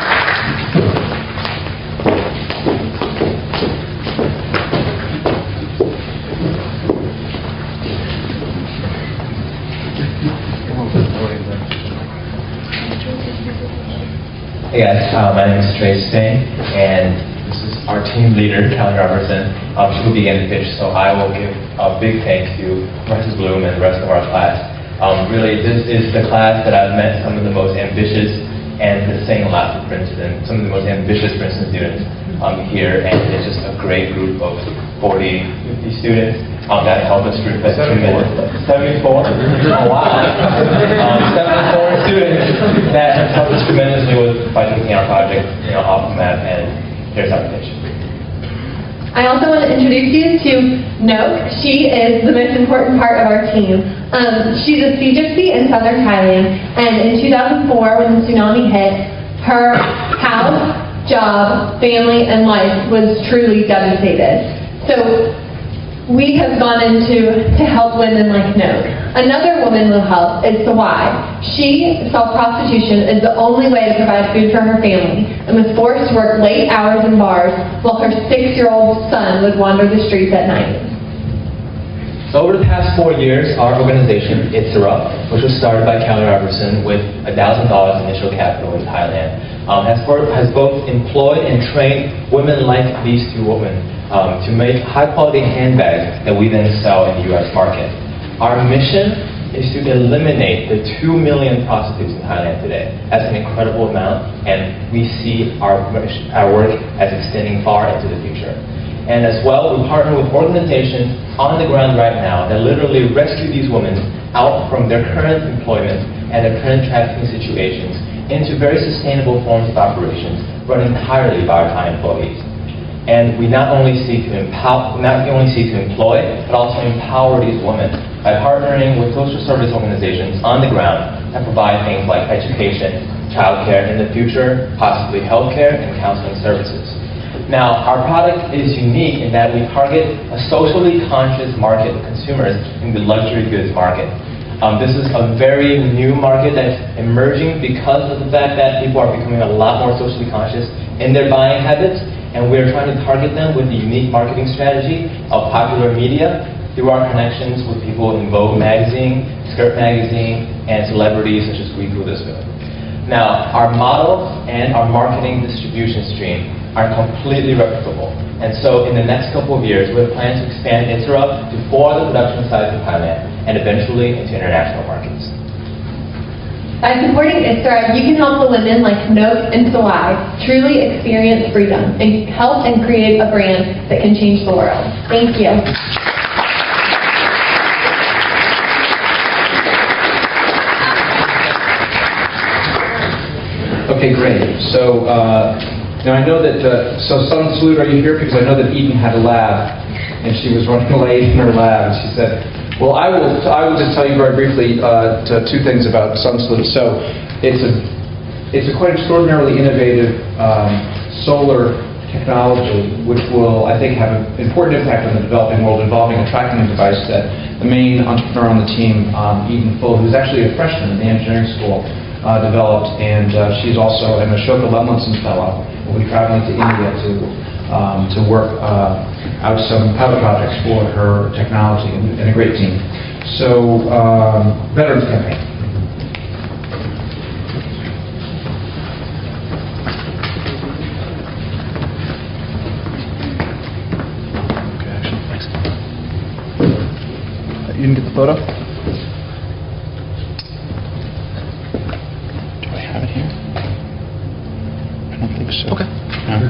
[SPEAKER 15] Hey guys, my name is Trace Singh, and this is our team leader, Callie Robertson. She will begin the pitch, so I will give a big thanks to Mrs. Bloom and the rest of our class. Really, this is the class that I've met some of the most ambitious, and the saying a lot for Princeton, some of the most ambitious Princeton students here, and it's just a great group of 40, 50 students that help us through 2 minutes. 74? Oh wow! 74 students that helped us tremendously by taking our project off the map, and here's our pitch.
[SPEAKER 16] I also want to introduce you to Noak. She is the most important part of our team. She's a sea gypsy in southern Thailand, and in 2004, when the tsunami hit, her house, job, family, and life was truly devastated. So we have gone into to help women like Noak. Another woman will help is Sawai. She saw prostitution as the only way to provide food for her family and was forced to work late hours in bars while her 6-year-old son would wander the streets at night.
[SPEAKER 15] So over the past 4 years, our organization, Itzerup, which was started by Callie Robertson with $1,000 initial capital in Thailand, has both employed and trained women like these two women to make high-quality handbags that we then sell in the U.S. market. Our mission is to eliminate the 2 million prostitutes in Thailand today. That's an incredible amount, and we see our work as extending far into the future. And as well, we partner with organizations on the ground right now that literally rescue these women out from their current employment and their current trafficking situations into very sustainable forms of operations run entirely by our Thai employees. And we not only seek to employ, but also empower these women by partnering with social service organizations on the ground that provide things like education, childcare, and in the future, possibly healthcare and counseling services. Now, our product is unique in that we target a socially conscious market of consumers in the luxury goods market. This is a very new market that's emerging because of the fact that people are becoming a lot more socially conscious in their buying habits, and we're trying to target them with the unique marketing strategy of popular media through our connections with people in Vogue magazine, Skirt magazine, and celebrities such as Gui Witherspoon. Now, our model and our marketing distribution stream are completely replicable. And so in the next couple of years, we have plans to expand Itzerup to 4 other production sites in Thailand and eventually into international markets.
[SPEAKER 16] By supporting Itzerup, you can help the women like Noak and Sawai truly experience freedom and help and create a brand that can change the world. Thank you.
[SPEAKER 10] Okay, great. So now I know that, so Sun Salute, are you here? Because I know that Eden had a lab, and she was running late in her lab, and she said, well, I will just tell you very briefly 2 things about Sun Salute. So it's a it's a quite extraordinarily innovative solar technology, which will, I think, have an important impact on the developing world, involving a tracking device that the main entrepreneur on the team, Eden Full, who's actually a freshman in the engineering school, developed, and she's also an Ashoka Levinson Fellow. Will be traveling to India to work out some pilot projects for her technology, and a great team. So, Veterans Campaign.
[SPEAKER 3] You didn't get the photo? Do I have it here? I don't think so.
[SPEAKER 17] Okay.
[SPEAKER 3] No.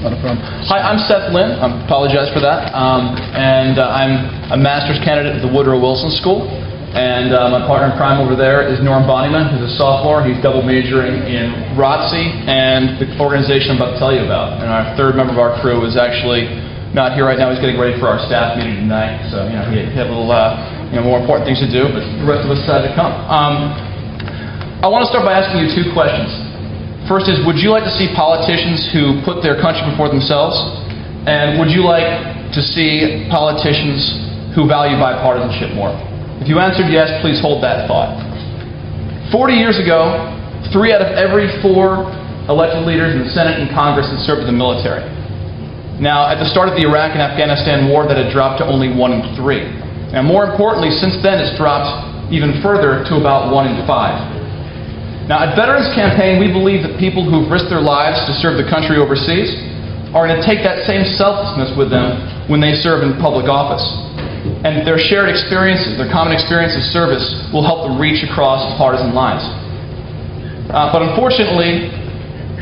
[SPEAKER 17] Not a problem. Hi, I'm Seth Lynn. I apologize for that. And I'm a master's candidate at the Woodrow Wilson School. And my partner in crime over there is Norm Bonnyman, who's a sophomore. He's double majoring in ROTC and the organization I'm about to tell you about. And our third member of our crew is actually not here right now. He's getting ready for our staff meeting tonight. So, he had a little more important things to do, but the rest of us decided to come. I want to start by asking you two questions. First is, would you like to see politicians who put their country before themselves? And would you like to see politicians who value bipartisanship more? If you answered yes, please hold that thought. 40 years ago, 3 out of every 4 elected leaders in the Senate and Congress had served in the military. Now, at the start of the Iraq and Afghanistan war, that had dropped to only 1 in 3. Now, more importantly, since then, it's dropped even further to about 1 in 5. Now, at Veterans Campaign, we believe that people who've risked their lives to serve the country overseas are going to take that same selflessness with them when they serve in public office. And their shared experiences, their common experience of service, will help them reach across partisan lines. But unfortunately,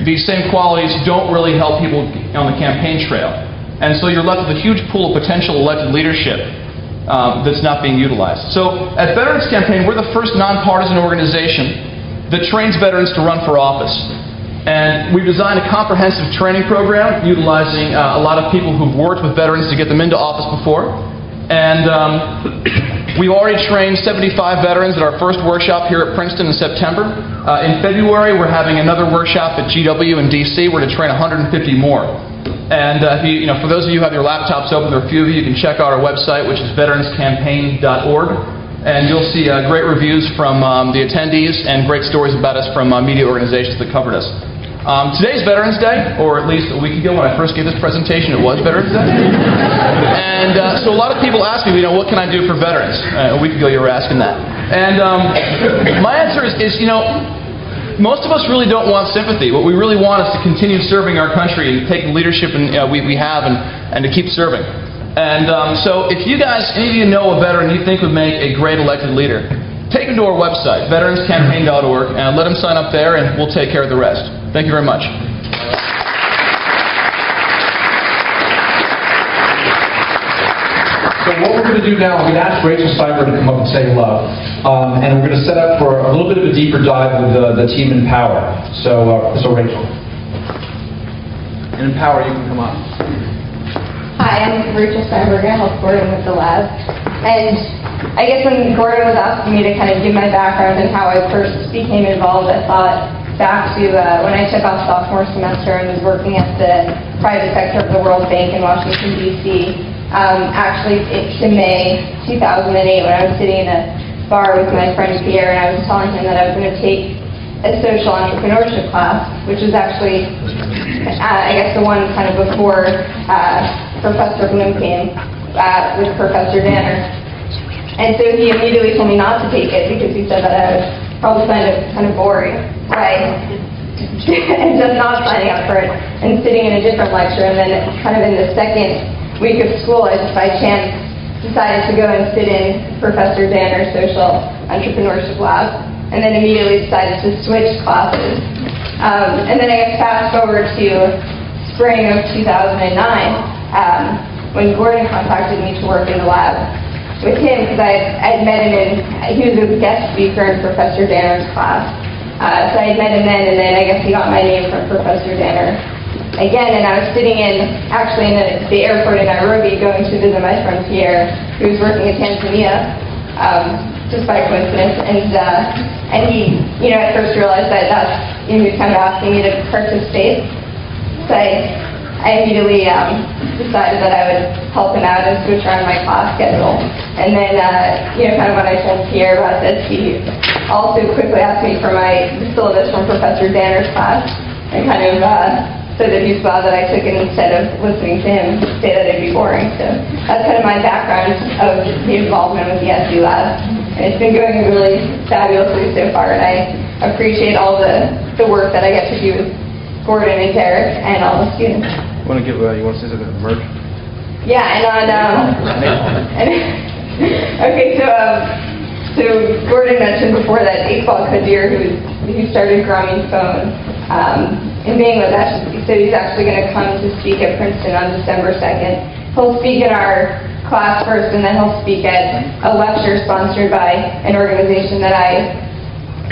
[SPEAKER 17] these same qualities don't really help people on the campaign trail. And so you're left with a huge pool of potential elected leadership that's not being utilized. So at Veterans Campaign, we're the first nonpartisan organization that trains veterans to run for office. And we've designed a comprehensive training program utilizing a lot of people who've worked with veterans to get them into office before. And we've already trained 75 veterans at our first workshop here at Princeton in September. In February, we're having another workshop at GW in DC. We're to train 150 more. And for those of you who have your laptops open, there are a few of you can check out our website, which is veteranscampaign.org. And you'll see great reviews from the attendees and great stories about us from media organizations that covered us. Today's Veterans Day, or at least a week ago when I first gave this presentation, it was Veterans Day. And so a lot of people ask me, what can I do for veterans? A week ago you were asking that. And my answer is, most of us really don't want sympathy. What we really want is to continue serving our country and take the leadership we have and to keep serving. And so if you guys, any of you know a veteran you think would make a great elected leader, take them to our website, veteranscampaign.org, and let them sign up there, and we'll take care of the rest. Thank you very much.
[SPEAKER 10] So what we're going to do now, I'm going to ask Rachel Cyber to come up and say hello. And we're going to set up for a little bit of a deeper dive with the team in Power. So Rachel.
[SPEAKER 17] And in Power, you can come up.
[SPEAKER 18] Hi, I'm Rachel Steinberger. I help Gordon with the lab. And I guess when Gordon was asking me to kind of give my background and how I first became involved, I thought back to when I took off sophomore semester and was working at the private sector of the World Bank in Washington, D.C. Actually, to May 2008 when I was sitting in a bar with my friend Pierre, and I was telling him that I was going to take a social entrepreneurship class, which was actually, I guess, the one kind of before Professor Bloom came with Professor Danner. And so he immediately told me not to take it because he said that I would probably find it kind of boring. Right? And just not signing up for it and sitting in a different lecture. And then kind of in the second week of school, I just by chance decided to go and sit in Professor Danner's social entrepreneurship lab, and then immediately decided to switch classes. And then I guess fast forward to spring of 2009, when Gordon contacted me to work in the lab with him, because I had met him he was a guest speaker in Professor Danner's class. So I had met him then, and then I guess he got my name from Professor Danner again, and I was sitting actually in the airport in Nairobi going to visit my friend Pierre, who was working in Tanzania. just by coincidence, and he, at first realized that he was kind of asking me to participate. So I immediately decided that I would help him out and switch around my class schedule. And then, kind of when I told Pierre about this, he also quickly asked me for the syllabus from Professor Danner's class, and kind of said that he was glad that I took it instead of listening to him say that it'd be boring. So that's kind of my background of the involvement with the SU Lab. And it's been going really fabulously so far, and I appreciate all the work that I get to do with Gordon and Derek and all the students.
[SPEAKER 3] You want to say something about merge?
[SPEAKER 18] Yeah, and on okay, so Gordon mentioned before that Iqbal Qadir, who started Grameen's Phone in Bangladesh, so he's actually going to come to speak at Princeton on December 2nd. He'll speak in our class first, and then he'll speak at a lecture sponsored by an organization that I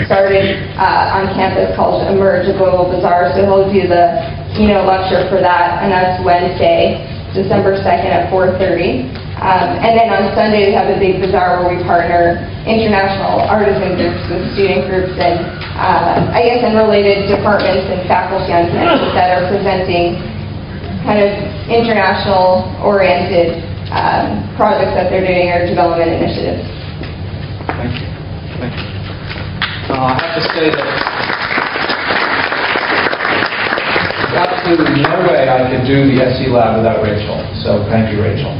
[SPEAKER 18] started on campus called Emerge, a Global Bazaar. So he'll do the keynote lecture for that, and that's Wednesday, December 2nd at 4:30. And then on Sunday we have a big bazaar where we partner international artisan groups and student groups and I guess in related departments and faculty on campus that are presenting kind of international oriented projects that they're doing or development initiatives.
[SPEAKER 10] Thank you. Thank you. I have to say that absolutely no way I could do the SE Lab without Rachel. So thank you, Rachel.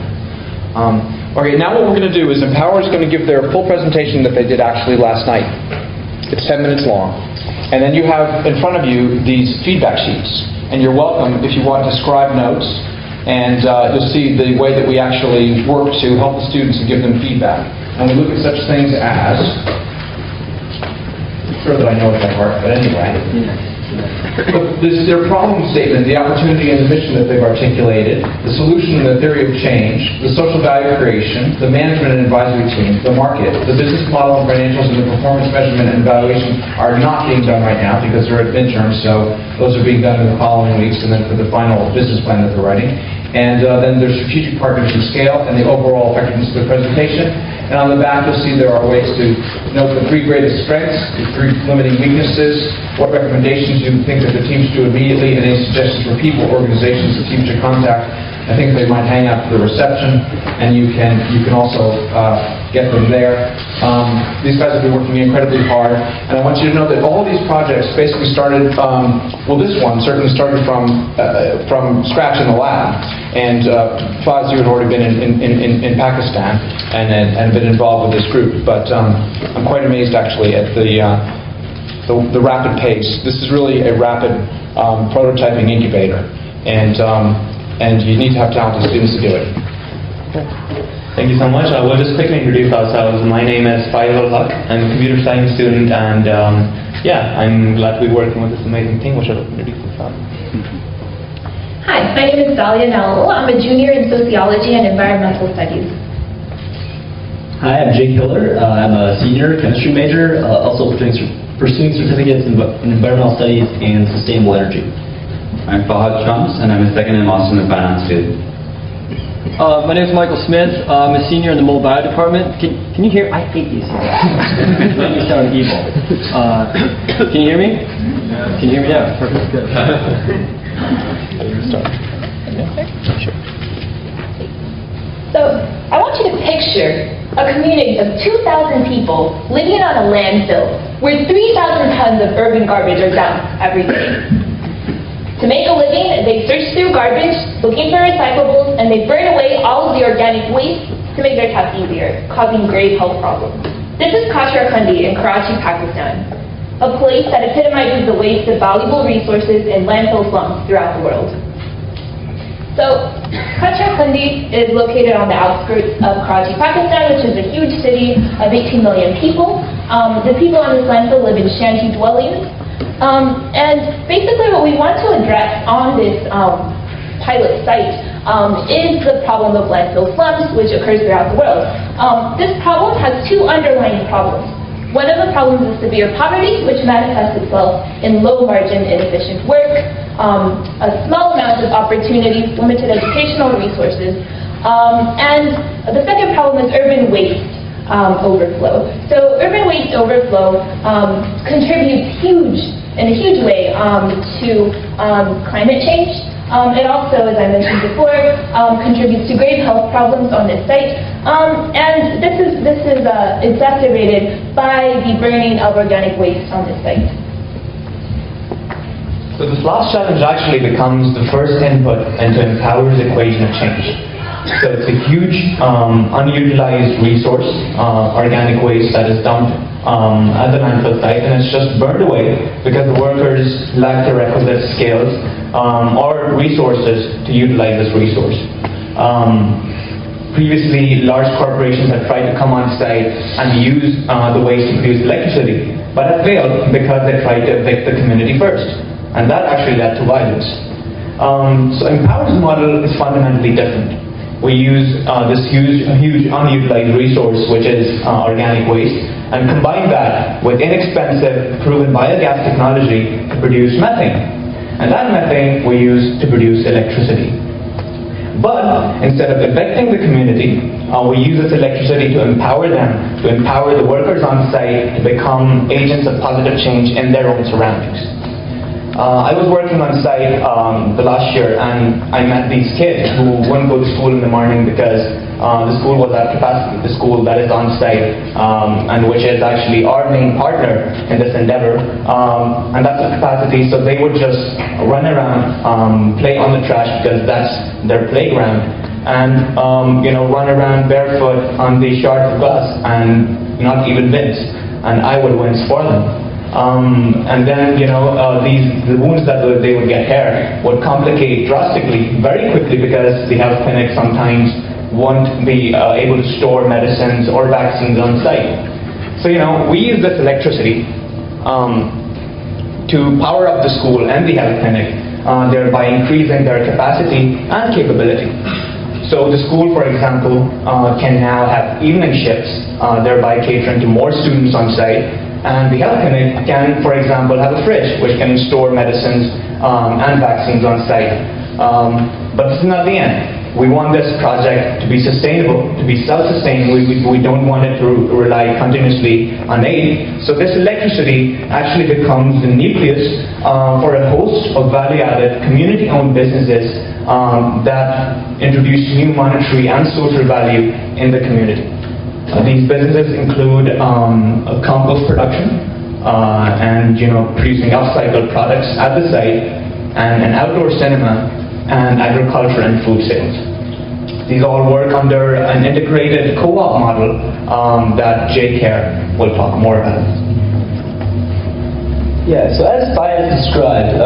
[SPEAKER 4] Okay, now what we're going to do is Empower is going to give their full presentation that they did actually last night. It's 10 minutes long. And then you have in front of you these feedback sheets. And you're welcome if you want to scribe notes. And you'll see the way that we actually work to help the students and give them feedback. And we look at such things as, I'm sure that I know it by heart, but anyway. Their problem statement, the opportunity and the mission that they've articulated, the solution and the theory of change, the social value creation, the management and advisory team, the market, the business model and financials, and the performance measurement and evaluation are not being done right now because they're at midterm, so those are being done in the following weeks and then for the final business plan that they're writing. And then there's strategic partners and scale and the overall effectiveness of the presentation. And on the back you'll see there are ways to note the 3 greatest strengths, the 3 limiting weaknesses, what recommendations you think that the team should do immediately, and any suggestions for people, organizations, the team should contact. I think they might hang out for the reception, and you can also get them there. These guys have been working incredibly hard, and I want you to know that all these projects basically started, well, this one certainly started from scratch in the lab. And Faz, you had already been in Pakistan and been involved with this group, but I'm quite amazed actually at the rapid pace. This is really a rapid prototyping incubator, and you need to have talented students to do it.
[SPEAKER 19] Thank you so much. We'll just quickly introduce ourselves. My name is Faisal Haq. I'm a computer science student, and I'm glad to be working with this amazing team, which I'll introduce myself.
[SPEAKER 20] Hi, my name is Dalia Nowell. I'm a junior in sociology and environmental studies.
[SPEAKER 12] Hi, I'm Jake Hiller. I'm a senior chemistry major, also pursuing certificates in environmental studies and sustainable energy.
[SPEAKER 21] I'm Fahad Shams, and I'm a second-year master in finance student.
[SPEAKER 22] My name is Michael Smith. I'm a senior in the mobile bio department. Can you hear? I hate these. You sound evil. Can you hear me? Can you hear me? Yeah, perfect. Good.
[SPEAKER 20] So, I want you to picture a community of 2,000 people living on a landfill where 3,000 tons of urban garbage are dumped every day. To make a living, they search through garbage, looking for recyclables, and they burn away all of the organic waste to make their tasks easier, causing grave health problems. This is Khandi in Karachi, Pakistan, a place that epitomizes the waste of valuable resources in landfill slums throughout the world. So, Khandi is located on the outskirts of Karachi, Pakistan, which is a huge city of 18 million people. The people on this landfill live in shanty dwellings. And basically what we want to address on this pilot site is the problem of landfill slums, which occurs throughout the world. This problem has 2 underlying problems. One of the problems is severe poverty, which manifests itself in low-margin, inefficient work, a small amount of opportunities, limited educational resources, and the second problem is urban waste. overflow. So urban waste overflow contributes in a huge way to climate change. It also, as I mentioned before, contributes to grave health problems on this site, and this is exacerbated by the burning of organic waste on this site.
[SPEAKER 19] So this last challenge actually becomes the first input into Empower's equation of change. So it's a huge unutilized resource, organic waste that is dumped at the landfill site, and it's just burned away because the workers lack the requisite skills or resources to utilize this resource. Previously, large corporations have tried to come on site and use the waste to produce electricity, but have failed because they tried to evict the community first, and that actually led to violence. So Empower's model is fundamentally different. We use this huge unutilized resource, which is organic waste, and combine that with inexpensive, proven biogas technology to produce methane. And that methane we use to produce electricity. But instead of affecting the community, we use this electricity to empower them, to empower the workers on site to become agents of positive change in their own surroundings. I was working on site the last year, and I met these kids who wouldn't go to school in the morning because the school was at capacity, the school that is on site, and which is actually our main partner in this endeavor, and that's at capacity, so they would just run around, play on the trash because that's their playground, and run around barefoot on the shards of glass and not even wince, and I would wince for them. And then, the wounds that they would get here would complicate drastically, very quickly, because the health clinic sometimes won't be able to store medicines or vaccines on site. So, we use this electricity to power up the school and the health clinic, thereby increasing their capacity and capability. So the school, for example, can now have evening shifts, thereby catering to more students on site. And the health clinic can, for example, have a fridge which can store medicines and vaccines on site. But this is not the end. We want this project to be sustainable, to be self-sustaining. We don't want it to rely continuously on aid. So this electricity actually becomes the nucleus for a host of value-added, community-owned businesses that introduce new monetary and social value in the community. These businesses include compost production and producing upcycled products at the site, and an outdoor cinema, and agriculture and food sales. These all work under an integrated co-op model that Jake here will talk more about.
[SPEAKER 12] Yeah, so as Faya described,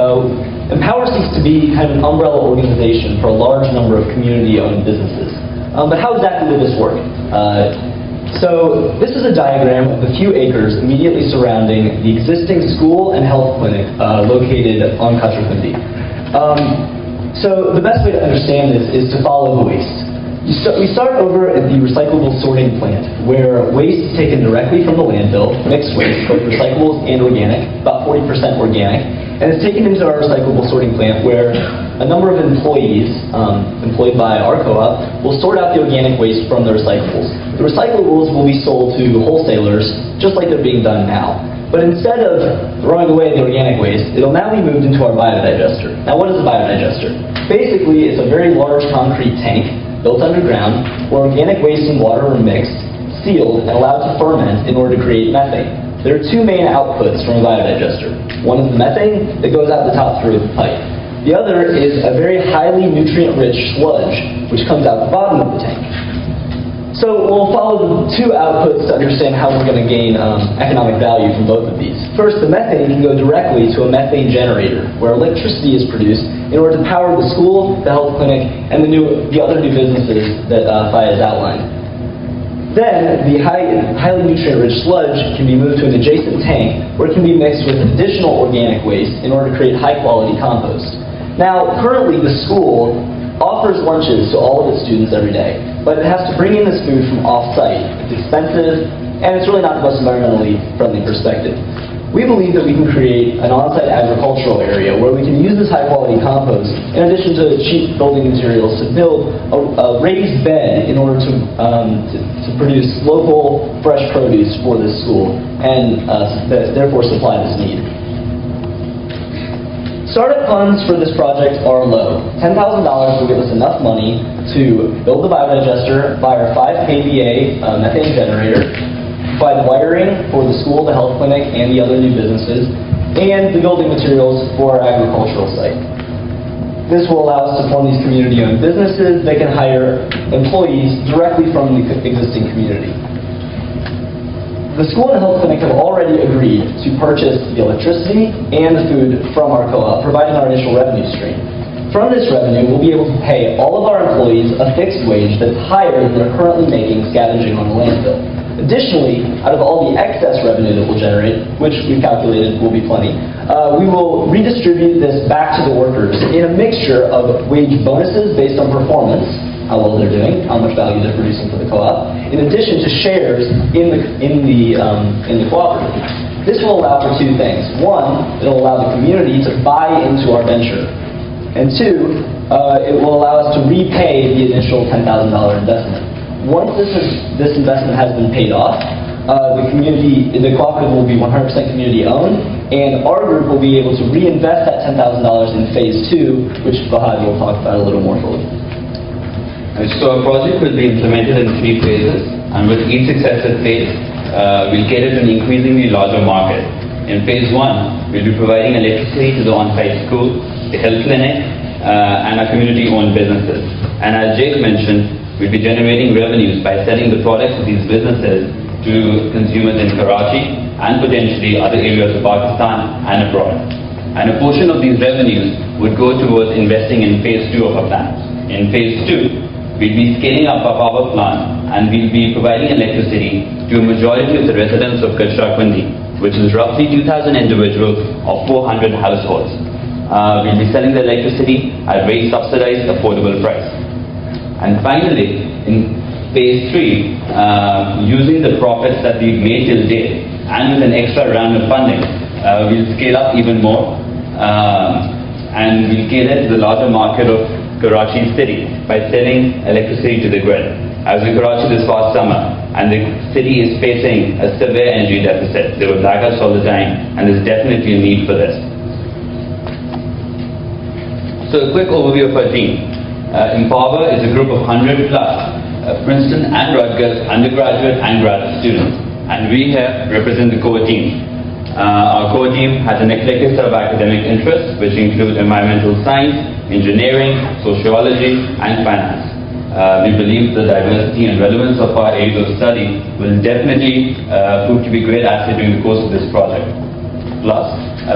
[SPEAKER 12] Empower seeks to be kind of an umbrella organization for a large number of community-owned businesses. But how exactly will this work? So this is a diagram of the few acres immediately surrounding the existing school and health clinic located on Kachrakundi. So the best way to understand this is to follow the waste. We start over at the recyclable sorting plant, where waste is taken directly from the landfill, mixed waste, both recyclables and organic, about 40% organic, and it's taken into our recyclable sorting plant where a number of employees, employed by our co-op, will sort out the organic waste from the recyclables. The recyclables will be sold to wholesalers, just like they're being done now. But instead of throwing away the organic waste, it'll now be moved into our biodigester. Now what is a biodigester? Basically, it's a very large concrete tank built underground where organic waste and water are mixed, sealed, and allowed to ferment in order to create methane. There are two main outputs from a biodigester. One is the methane that goes out the top through the pipe. The other is a very highly nutrient-rich sludge, which comes out the bottom of the tank. So we'll follow the two outputs to understand how we're going to gain economic value from both of these. First, the methane can go directly to a methane generator, where electricity is produced in order to power the school, the health clinic, and the other new businesses that Faya has outlined. Then, the highly nutrient-rich sludge can be moved to an adjacent tank, where it can be mixed with additional organic waste in order to create high-quality compost. Now, currently, the school offers lunches to all of its students every day, but it has to bring in this food from off-site. It's expensive, and it's really not the most environmentally friendly perspective. we believe that we can create an on-site agricultural area where we can use this high-quality compost in addition to cheap building materials to build a raised bed in order to produce local fresh produce for this school and therefore supply this need. Startup funds for this project are low. $10,000 will give us enough money to build the biodigester, buy our 5 kVA methane generator, provide wiring for the school, the health clinic, and the other new businesses, and the building materials for our agricultural site. This will allow us to form these community-owned businesses that can hire employees directly from the existing community. The school and health clinic have already agreed to purchase the electricity and the food from our co-op, providing our initial revenue stream. From this revenue, we'll be able to pay all of our employees a fixed wage that's higher than they're currently making scavenging on the landfill. Additionally, out of all the excess revenue that we'll generate, which we've calculated will be plenty, we will redistribute this back to the workers in a mixture of wage bonuses based on performance, how well they're doing, how much value they're producing for the co-op, in addition to shares in the cooperative. This will allow for 2 things. 1, it'll allow the community to buy into our venture. And 2, it will allow us to repay the initial $10,000 investment. Once this investment has been paid off, the cooperative will be 100% community owned, and our group will be able to reinvest that $10,000 in phase 2, which Fahad will talk about a little more fully.
[SPEAKER 21] So our project will be implemented in 3 phases, and with each successive phase, we'll cater to an increasingly larger market. In phase 1, we'll be providing electricity to the on-site school, the health clinic, and our community-owned businesses. And as Jake mentioned, we'll be generating revenues by selling the products of these businesses to consumers in Karachi and potentially other areas of Pakistan and abroad. And a portion of these revenues would go towards investing in phase 2 of our plans. In phase 2, we'll be scaling up our power plant and we'll be providing electricity to a majority of the residents of Kashrakwandi, which is roughly 2,000 individuals or 400 households. We'll be selling the electricity at a very subsidized, affordable price. And finally, in phase 3, using the profits that we've made till date and with an extra round of funding, we'll scale up even more and we'll cater to the larger market of Karachi city by selling electricity to the grid. I was in Karachi this past summer and the city is facing a severe energy deficit. There were blackouts all the time and there's definitely a need for this. So a quick overview of our team. Empower is a group of 100 plus Princeton and Rutgers undergraduate and graduate students, and we here represent the core team. Our core team has an eclectic set of academic interests which include environmental science, engineering, sociology and finance. We believe the diversity and relevance of our areas of study will definitely prove to be a great asset during the course of this project. Plus,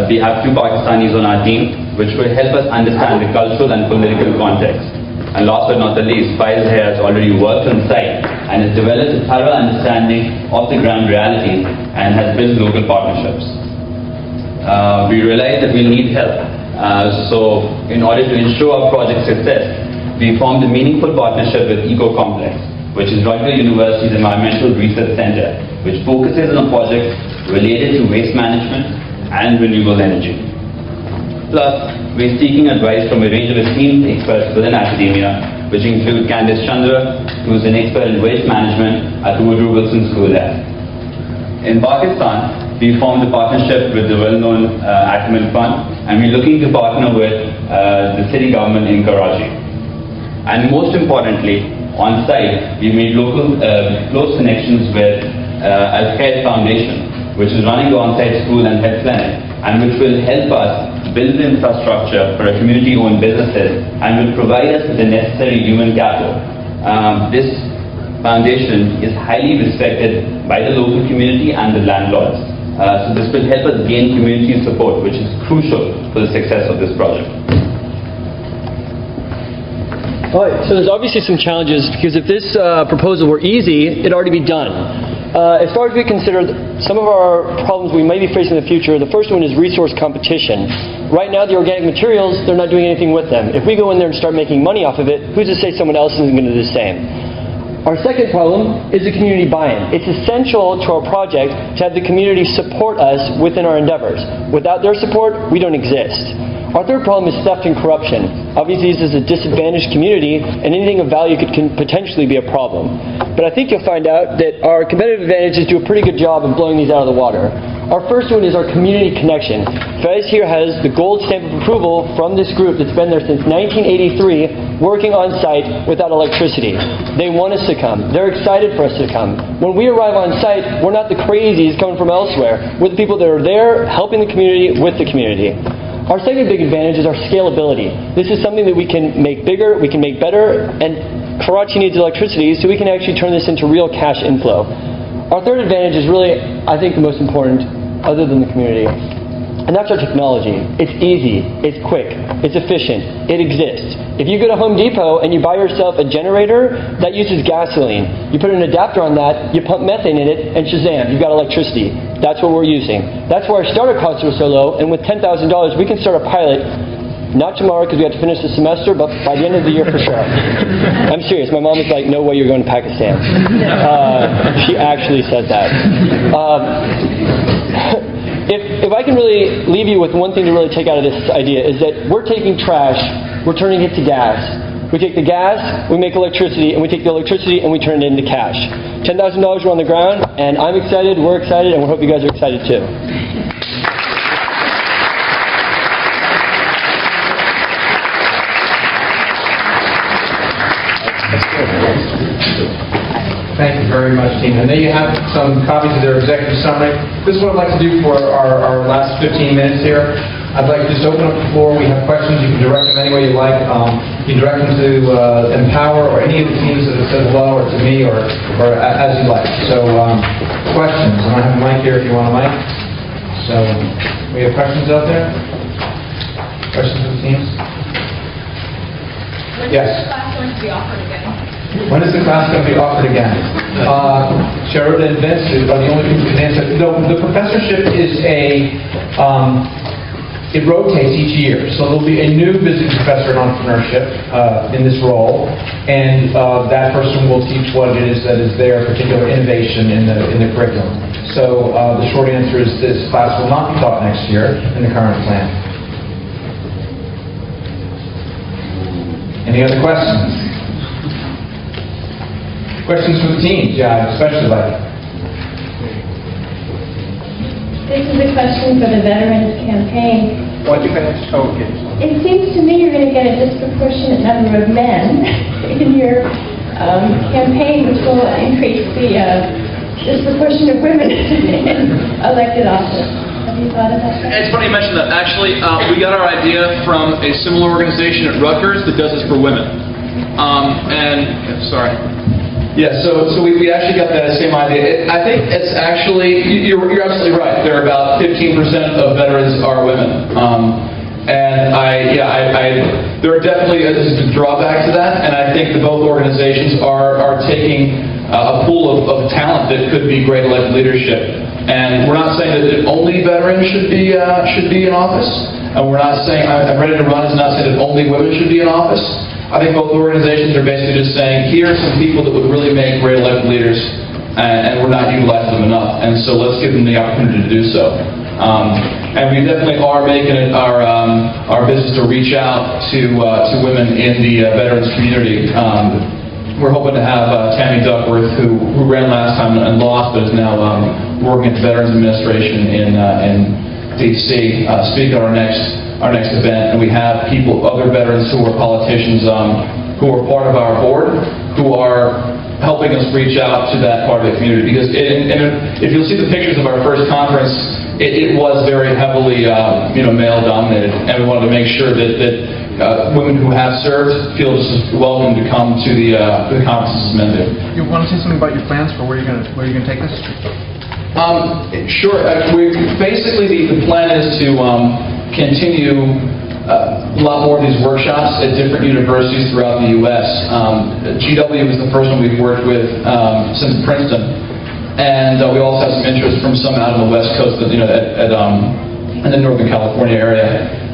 [SPEAKER 21] we have 2 Pakistanis on our team which will help us understand the cultural and political context. And last but not the least, Faiz here has already worked on site and has developed a thorough understanding of the ground realities and has built local partnerships. We realize that we need help. So in order to ensure our project success, we formed a meaningful partnership with Eco Complex, which is Rutgers University's Environmental Research Center, which focuses on projects related to waste management and renewable energy. Plus, we're seeking advice from a range of esteemed experts within academia, which include Candice Chandra, who is an expert in waste management at the Woodrow Wilson School there. In Pakistan, we formed a partnership with the well-known Acumen Fund, and we're looking to partner with the city government in Karachi. And most importantly, on site, we made local close connections with Al-Khair Foundation, which is running the on-site school and health clinic, and which will help us build the infrastructure for our community-owned businesses and will provide us with the necessary human capital. This foundation is highly respected by the local community and the landlords. So this will help us gain community support, which is crucial for the success of this project.
[SPEAKER 22] All right, so there's obviously some challenges because if this proposal were easy, it'd already be done. As far as we consider some of our problems we might be facing in the future, the first one is resource competition. Right now, the organic materials, they're not doing anything with them. If we go in there and start making money off of it, who's to say someone else isn't going to do the same?
[SPEAKER 12] Our second problem is the community buy-in. It's essential to our project to have the community support us within our endeavors. Without their support, we don't exist. Our third problem is theft and corruption. Obviously, this is a disadvantaged community, and anything of value can potentially be a problem. But I think you'll find out that our competitive advantages do a pretty good job of blowing these out of the water. Our first one is our community connection. Fez here has the gold stamp of approval from this group that's been there since 1983, working on site without electricity. They want us to come. They're excited for us to come. When we arrive on site, we're not the crazies coming from elsewhere. We're the people that are there helping the community with the community. Our second big advantage is our scalability. This is something that we can make bigger, we can make better, and Karachi needs electricity, so we can actually turn this into real cash inflow. Our third advantage is really, I think, the most important, other than the community, and that's our technology. It's easy, it's quick, it's efficient, it exists. If you go to Home Depot and you buy yourself a generator that uses gasoline, you put an adapter on that, you pump methane in it, and shazam, you've got electricity. That's what we're using. That's why our starter costs are so low, and with $10,000 we can start a pilot, not tomorrow because we have to finish the semester, but by the end of the year for sure. I'm serious. My mom was like, no way you're going to Pakistan. She actually said that. If I can really leave you with one thing to really take out of this idea is that we're taking trash, we're turning it to gas. We take the gas, we make electricity, and we take the electricity and we turn it into cash. $10,000 are on the ground, and I'm excited, we're excited, and we hope you guys are excited too.
[SPEAKER 10] Thank you very much, team. And there you have some copies of their executive summary. This is what I'd like to do for our last 15 minutes here. I'd like to just open up the floor. We have questions. You can direct them any way you like. You can direct them to Empower or any of the teams that have said hello, or to me, or as you like. So, questions. And I have a mic here if you want a mic. So, we have questions out there? Questions for the teams? Yes.
[SPEAKER 1] Going to be offered again?
[SPEAKER 10] When is the class going to be offered again? Sherrod and Vince are the only people who can answer. The professorship is it rotates each year. So there'll be a new visiting professor in entrepreneurship in this role, and that person will teach what it is that is their particular innovation in the curriculum. So the short answer is this class will not be taught next year in the current plan. Any other questions? Questions from the team? Yeah, I'd especially like.
[SPEAKER 9] This is a question for the Veterans Campaign.
[SPEAKER 10] Why don't you finish? Oh, okay.
[SPEAKER 9] It seems to me you're going to get a disproportionate number of men in your campaign, which will increase the disproportion of women in elected office. Have you thought of that?
[SPEAKER 17] It's funny you mention that. Actually, we got our idea from a similar organization at Rutgers that does this for women.
[SPEAKER 10] Yeah, so we actually got that same idea. I think it's actually, you're absolutely right. There are about 15% of veterans are women. And there are definitely a drawback to that, and I think that both organizations are taking a pool of talent that could be great elected leadership. And we're not saying that only veterans should be in office, and we're not saying I'm ready to run is not saying that only women should be in office. I think both organizations are basically just saying, here are some people that would really make great elected leaders, and we're not utilizing them enough, and so let's give them the opportunity to do so. And we definitely are making it our business to reach out to women in the veterans community. We're hoping to have Tammy Duckworth, who ran last time and lost, but is now working at the Veterans Administration in D.C. Speak at our next event, and we have other veterans who are politicians who are part of our board, who are helping us reach out to that part of the community. Because if you'll see the pictures of our first conference, it was very heavily male-dominated, and we wanted to make sure that women who have served feel just as welcome to come to the conferences as men do.
[SPEAKER 3] You want to say something about your plans for where you're going to take this?
[SPEAKER 17] Sure. Basically, the plan is to continue a lot more of these workshops at different universities throughout the U.S. GW was the first one we've worked with since Princeton, and we also have some interest from some out on the West Coast, in the Northern California area.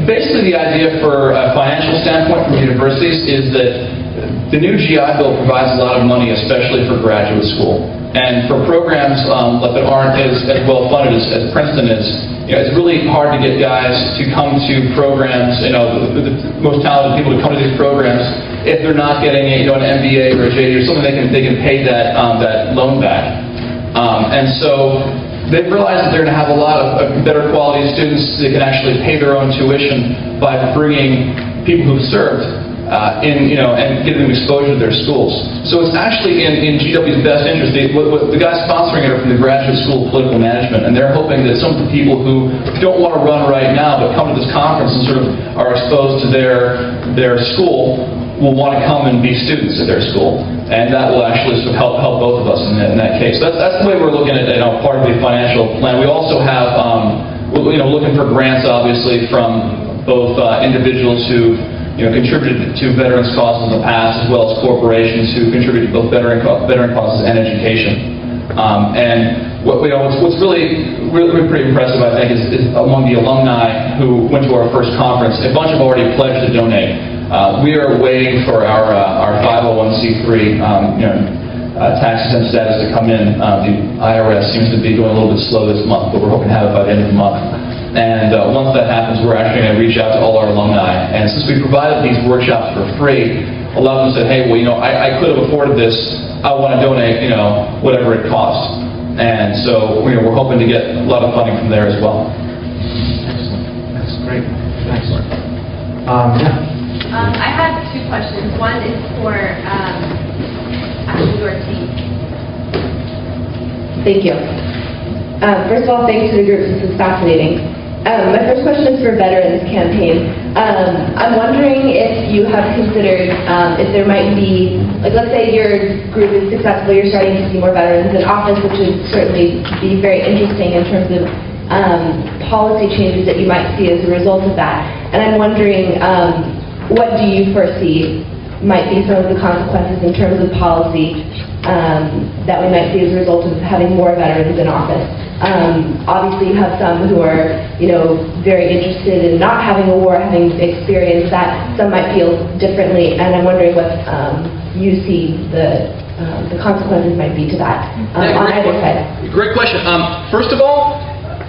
[SPEAKER 17] Basically, the idea for a financial standpoint from universities is that the new GI Bill provides a lot of money, especially for graduate school. And for programs that aren't as well funded as Princeton is, it's really hard to get guys to come to programs, the most talented people to come to these programs if they're not getting an MBA or a JD or something they can pay that loan back. And so they've realized that they're going to have a lot of better quality students that can actually pay their own tuition by bringing people who've served and giving them exposure to their schools. So it's actually in GW's best interest. The guys sponsoring it are from the Graduate School of Political Management, and they're hoping that some of the people who don't want to run right now but come to this conference and sort of are exposed to their school will want to come and be students at their school, and that will actually sort of help both of us in that case. That's the way we're looking at part of the financial plan. We also have looking for grants, obviously, from both individuals who contributed to veterans' causes in the past, as well as corporations who contribute to both veteran causes and education. And what's really pretty impressive, I think, is among the alumni who went to our first conference, a bunch have already pledged to donate. We are waiting for our 501c3 tax-exempt status to come in. The IRS seems to be going a little bit slow this month, but we're hoping to have it by the end of the month. And once that happens, we're actually going to reach out to all our alumni. And since we provided these workshops for free, a lot of them said, hey, well, I could have afforded this. I want to donate, whatever it costs. And so we're hoping to get a lot of funding from there as well.
[SPEAKER 10] Excellent. That's great. Thanks.
[SPEAKER 1] I had two questions. One is for your team.
[SPEAKER 16] Thank you. First of all, thanks to the group. This is fascinating. My first question is for Veterans Campaign. I'm wondering if you have considered if there might be, let's say your group is successful, you're starting to see more veterans in office, which would certainly be very interesting in terms of policy changes that you might see as a result of that. And I'm wondering, what do you foresee might be some of the consequences in terms of policy that we might see as a result of having more veterans in office? Obviously, you have some who are, very interested in not having a war, having experienced that. Some might feel differently, and I'm wondering what you see the consequences might be to that on either side.
[SPEAKER 17] Great question. First of all,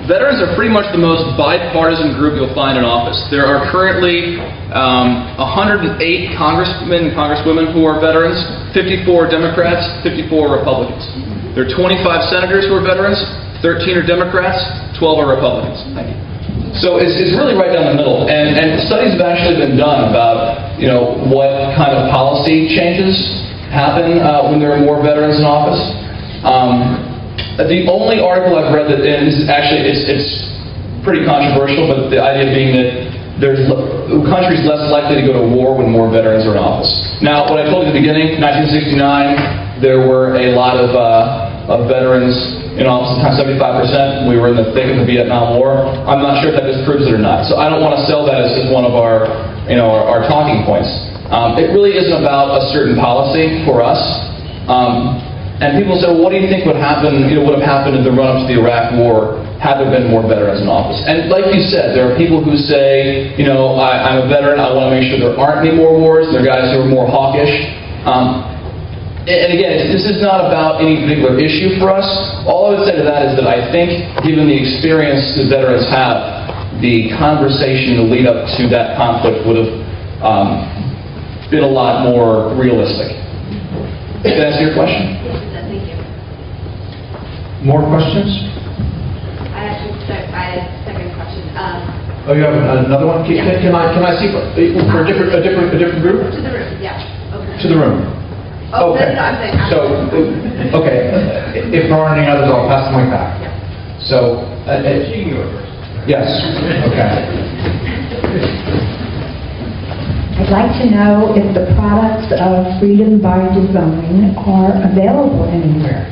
[SPEAKER 17] veterans are pretty much the most bipartisan group you'll find in office. There are currently 108 congressmen and congresswomen who are veterans, 54 Democrats, 54 Republicans. There are 25 senators who are veterans, 13 are Democrats, 12 are Republicans. Thank you. So it's really right down the middle. And studies have actually been done about what kind of policy changes happen when there are more veterans in office. The only article I've read that, and this is actually, it's pretty controversial, but the idea being that the country's less likely to go to war when more veterans are in office. Now, what I told you at the beginning, 1969, there were a lot of veterans in office, 75%. We were in the thick of the Vietnam War. I'm not sure if that disproves it or not. So I don't want to sell that as one of our talking points. It really isn't about a certain policy for us. And people say, well, what do you think would happen? Would have happened in the run-up to the Iraq War had there been more veterans in office? And like you said, there are people who say, I'm a veteran. I want to make sure there aren't any more wars. There are guys who are more hawkish. And again, this is not about any particular issue for us. All I would say to that is that I think, given the experience the veterans have, the conversation, the lead up to that conflict would have been a lot more realistic. Did that answer your question?
[SPEAKER 1] Thank you.
[SPEAKER 10] More questions?
[SPEAKER 1] I had a second question.
[SPEAKER 10] Oh, you have another one? Can I see for a different group?
[SPEAKER 1] To the room, yeah. Okay.
[SPEAKER 10] To the room.
[SPEAKER 1] Oh,
[SPEAKER 10] okay.
[SPEAKER 1] No, I'm saying
[SPEAKER 10] okay. If there aren't any others, I'll pass the mic back.
[SPEAKER 1] Yeah.
[SPEAKER 10] So,
[SPEAKER 6] you can go first.
[SPEAKER 10] Yes. Okay.
[SPEAKER 2] I'd like to know if the products of freedom by design are available anywhere.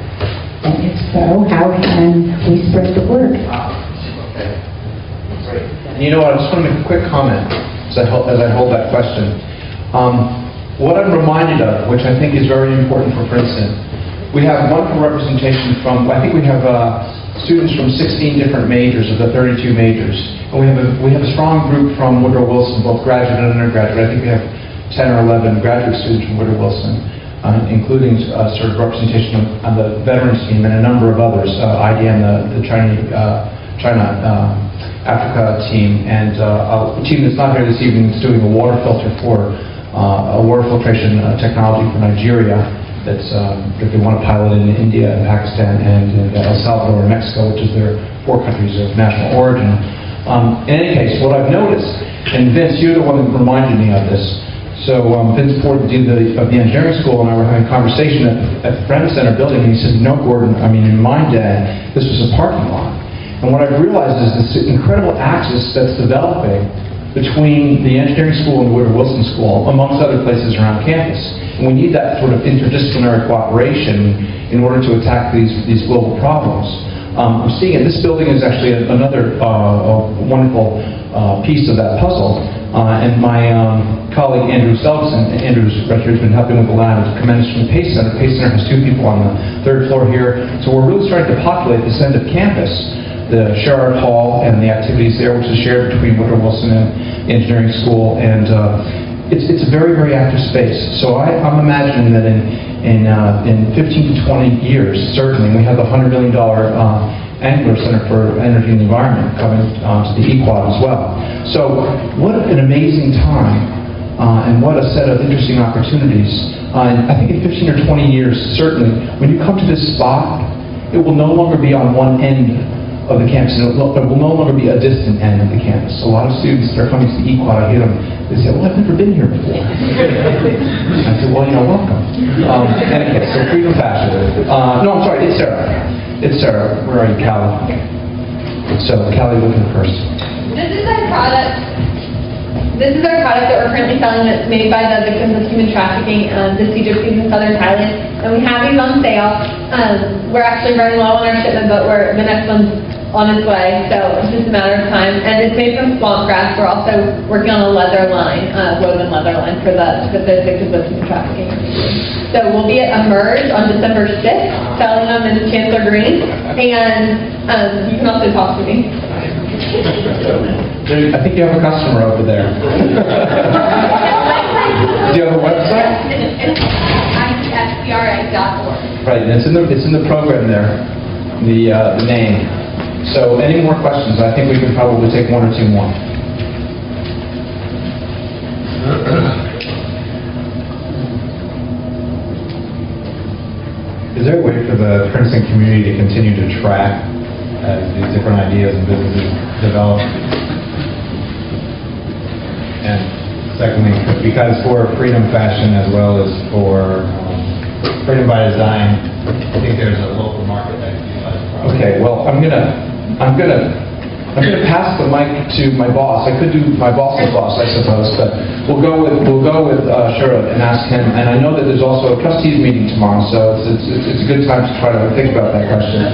[SPEAKER 2] And if so, how can we spread the word?
[SPEAKER 10] Okay. Great. And I just want to make a quick comment as I hold that question. What I'm reminded of, which I think is very important for Princeton, we have wonderful representation from, I think we have students from 16 different majors of the 32 majors. And we have a strong group from Woodrow Wilson, both graduate and undergraduate. I think we have 10 or 11 graduate students from Woodrow Wilson, including sort of representation on the veterans team and a number of others, IDM, the China Africa team, and a team that's not here this evening is doing a water filter for a water filtration technology for Nigeria that they want to pilot in India and Pakistan and in El Salvador and Mexico, which is their 4 countries of national origin. In any case, what I've noticed, and Vince, you're the one that reminded me of this. So Vince Ford, the dean of the engineering school, and I were having a conversation at the Friends Center building, and he said, "No, Gordon, I mean, in my day, this was a parking lot." And what I've realized is this incredible axis that's developing between the engineering school and the Woodrow Wilson School, amongst other places around campus. And we need that sort of interdisciplinary cooperation in order to attack these global problems. I'm seeing it. This building is actually another wonderful piece of that puzzle. And my colleague Andrew Selkson, Andrew's has been helping with the lab, is tremendous from the Pace Center. Pace Center has 2 people on the 3rd floor here. So we're really starting to populate this end of campus, the Sherrod Hall and the activities there, which is shared between Woodrow Wilson and the Engineering School. And it's a very, very active space. So I'm imagining that in 15 to 20 years, certainly, we have the $100 million Angular Center for Energy and the Environment coming to the EQuad as well. So what an amazing time and what a set of interesting opportunities. And I think in 15 or 20 years, certainly, when you come to this spot, it will no longer be on one end of the campus. It will no longer be a distant end of the campus. A lot of students that are coming to the EQuad, I hear them, they say, "Well, I've never been here before." I said, "Well, welcome." Anyway, so Freedom Fashion. No, I'm sorry, it's Sarah. It's Sarah. Where are you, Callie? So, Callie, looking first.
[SPEAKER 16] This is our product. This is our product that we're currently selling that's made by the victims of human trafficking, the sea gypsies in southern Thailand. And we have these on sale. We're actually running low on our shipment, but the next one's on its way, so it's just a matter of time. And it's made from swamp grass. We're also working on a leather line, woven leather line for the victims of human trafficking. So we'll be at Emerge on December 6th, selling them in Chancellor Green, and you can also talk to me.
[SPEAKER 10] I think you have a customer over there. Do you have a website?
[SPEAKER 16] It's ICSCRA.org.
[SPEAKER 10] Right, and it's in the program there, the name. So any more questions? I think we could probably take 1 or 2 more.
[SPEAKER 7] Is there a way for the Princeton community to continue to track as these different ideas and businesses develop? And secondly, because for Freedom Fashion as well as for Freedom by Design, I think there's a local market that can utilize the product.
[SPEAKER 10] Okay, well, I'm gonna pass the mic to my boss. I could do my boss's boss, I suppose, but we'll go with Sherrod and ask him. And I know that there's also a trustees meeting tomorrow, so it's a good time to try to think about that question.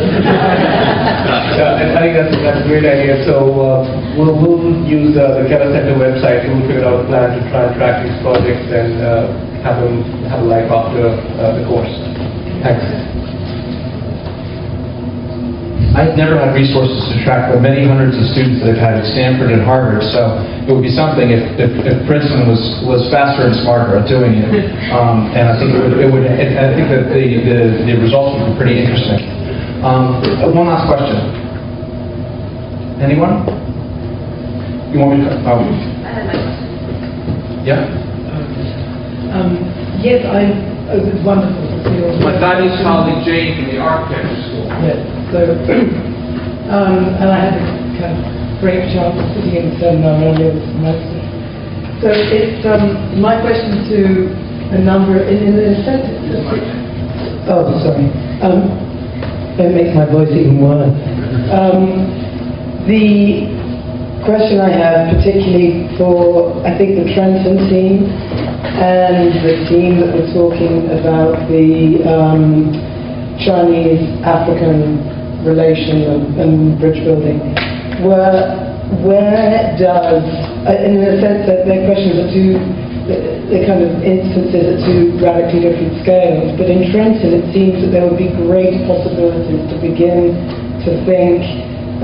[SPEAKER 8] I think that's a great idea. So we'll use the Keller Center website to figure out a plan to try and track these projects and have a life after the course. Thanks.
[SPEAKER 10] I've never had resources to track the many hundreds of students that I've had at Stanford and Harvard, so it would be something if Princeton was faster and smarter at doing it. And I think I think that the results would be pretty interesting. One last question. Anyone? You want me to? Yeah.
[SPEAKER 23] Yes, it was wonderful to see all.
[SPEAKER 24] My values colleague Jane from the architecture school.
[SPEAKER 23] Yes. So, and I had a kind of great chance of sitting in the seminar earlier this semester. So it's my question to a number in the sense. Oh, sorry. It makes my voice even worse. The question I have, particularly for I think the Trenton team and the team that were talking about the Chinese-African relation and bridge building, where does, in the sense that their questions are the kind of instances at 2 radically different scales, but in Trenton it seems that there would be great possibilities to begin to think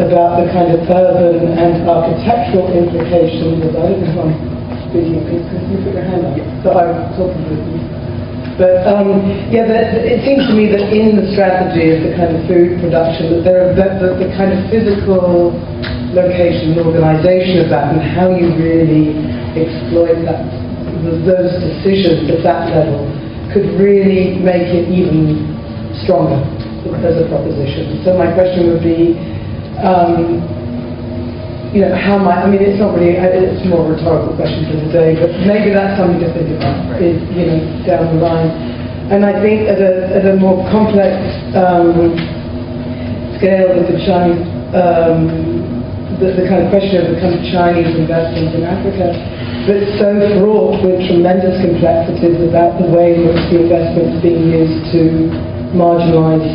[SPEAKER 23] about the kind of urban and architectural implications of, I don't know if I'm speaking. Can you put your hand up? So I'm talking with you. But it seems to me that in the strategy of the kind of food production, that there are the kind of physical location and organisation of that, and how you really exploit that, those decisions at that level, could really make it even stronger as a proposition. So my question would be, how might, it's not really, it's more a rhetorical question for today, but maybe that's something to think about, down the line. And I think at a more complex scale with the Chinese, the kind of question of the kind of Chinese investment in Africa, that's so fraught with tremendous complexities about the way in which the investment is being used to marginalise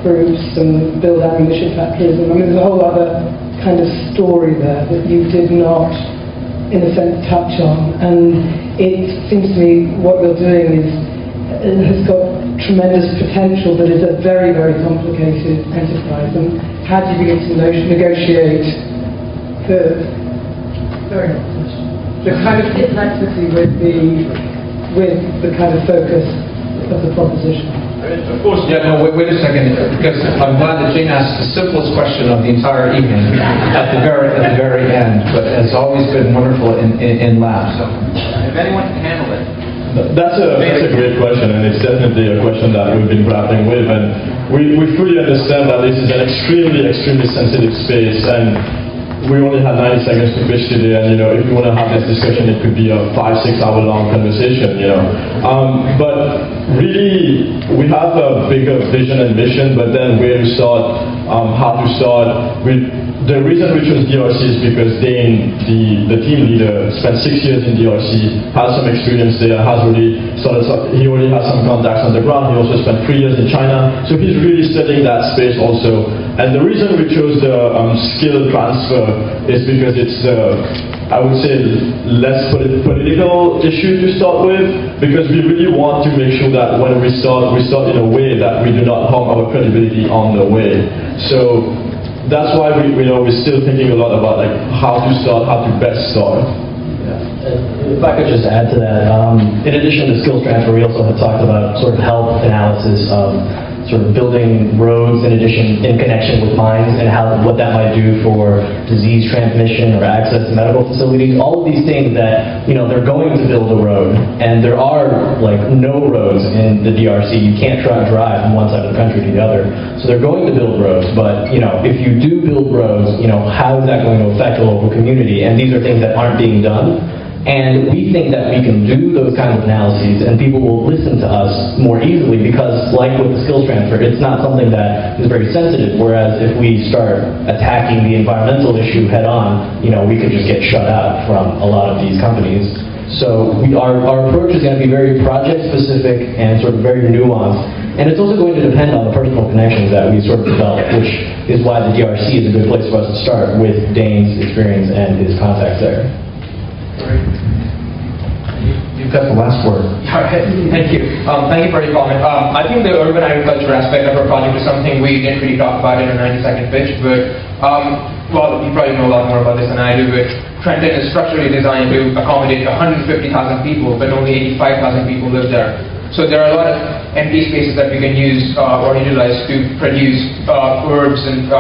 [SPEAKER 23] groups and build ammunition factories. And there's a whole other kind of story there that you did not, in a sense, touch on. And it seems to me what you're doing has got tremendous potential, but is a very, very complicated enterprise. And how do you begin to negotiate the kind of complexity with the kind of focus of the proposition?
[SPEAKER 10] Of course, wait a second, because I'm glad that Jane asked the simplest question of the entire evening at the very end, but it's always been wonderful in labs. So,
[SPEAKER 24] if anyone can handle it.
[SPEAKER 6] That's a great question, and it's definitely a question that we've been grappling with, and we fully understand that this is an extremely sensitive space, and we only had 90 seconds to pitch today, and if we want to have this discussion, it could be a 5-6 hour long conversation, But really, we have a bigger vision and mission, but then where to start, how to start. The reason we chose DRC is because Dane, the team leader, spent 6 years in DRC, has some experience there, he already has some contacts on the ground. He also spent 3 years in China, so he's really studying that space also. And the reason we chose the skill transfer is because it's, I would say, less political issue to start with, because we really want to make sure that when we start in a way that we do not harm our credibility on the way. So that's why we're still thinking a lot about how to start, how to best start.
[SPEAKER 12] If I could just add to that, in addition to skills transfer, we also have talked about sort of health analysis, sort of building roads in connection with mines, and what that might do for disease transmission or access to medical facilities. All of these things that, they're going to build a road, and there are no roads in the DRC. You can't drive from one side of the country to the other. So they're going to build roads, but if you do build roads, how is that going to affect the local community? And these are things that aren't being done. And we think that we can do those kinds of analyses, and people will listen to us more easily, because like with the skills transfer, it's not something that is very sensitive, whereas if we start attacking the environmental issue head on, we could just get shut out from a lot of these companies. So our approach is going to be very project specific and sort of very nuanced, and it's also going to depend on the personal connections that we sort of develop, which is why the DRC is a good place for us to start, with Dane's experience and his contacts there.
[SPEAKER 10] You've got the last word.
[SPEAKER 4] All right. Thank you. Thank you for your comment. I think the urban agriculture aspect of our project is something we didn't really talk about in a 90-second pitch, but well, you probably know a lot more about this than I do, but Trenton is structurally designed to accommodate 150,000 people, but only 85,000 people live there. So there are a lot of empty spaces that we can use or utilize to produce herbs and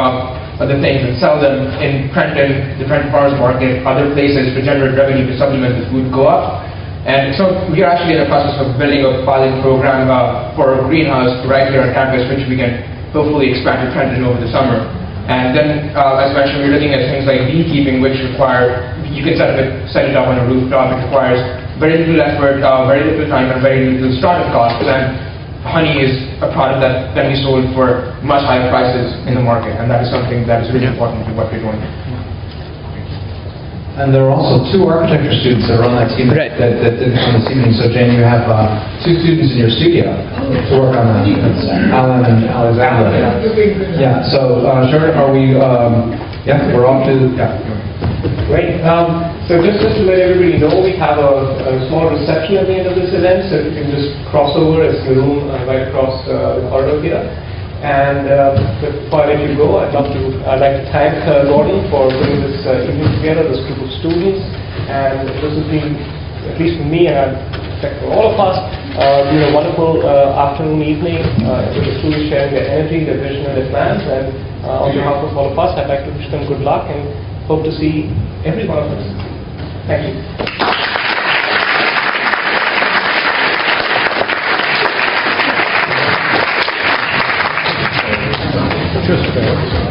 [SPEAKER 4] other things and sell them in Trenton, the Trenton Farmers Market, other places to generate revenue to supplement the food co-op. And so we are actually in the process of building a pilot program for a greenhouse right here on campus, which we can hopefully expand to Trenton over the summer. And then, as mentioned, we're looking at things like beekeeping, which you can set it up on a rooftop. It requires very little effort, very little time, and very little startup costs. And honey is a product that can be sold for much higher prices in the market, and that is something that is really important to what we're doing.
[SPEAKER 10] And there are also 2 architecture students that are on that team that did come this evening. So Jane, you have 2 students in your studio to work on that. Alan and Alexander. Yeah. So Sharon, are we? We're off to.
[SPEAKER 8] Great. So just to let everybody know, we have a small reception at the end of this event, so you can just cross over. It's the room right across the corridor here. And before I let you go, I'd like to thank Gordon for putting this evening together, this group of students. And this has been, at least for me, and I expect for all of us, been a wonderful afternoon, evening, with the students sharing their energy, their vision, and their plans. And on behalf of all of us, I'd like to wish them good luck and hope to see every one of us. Thank you.
[SPEAKER 6] Just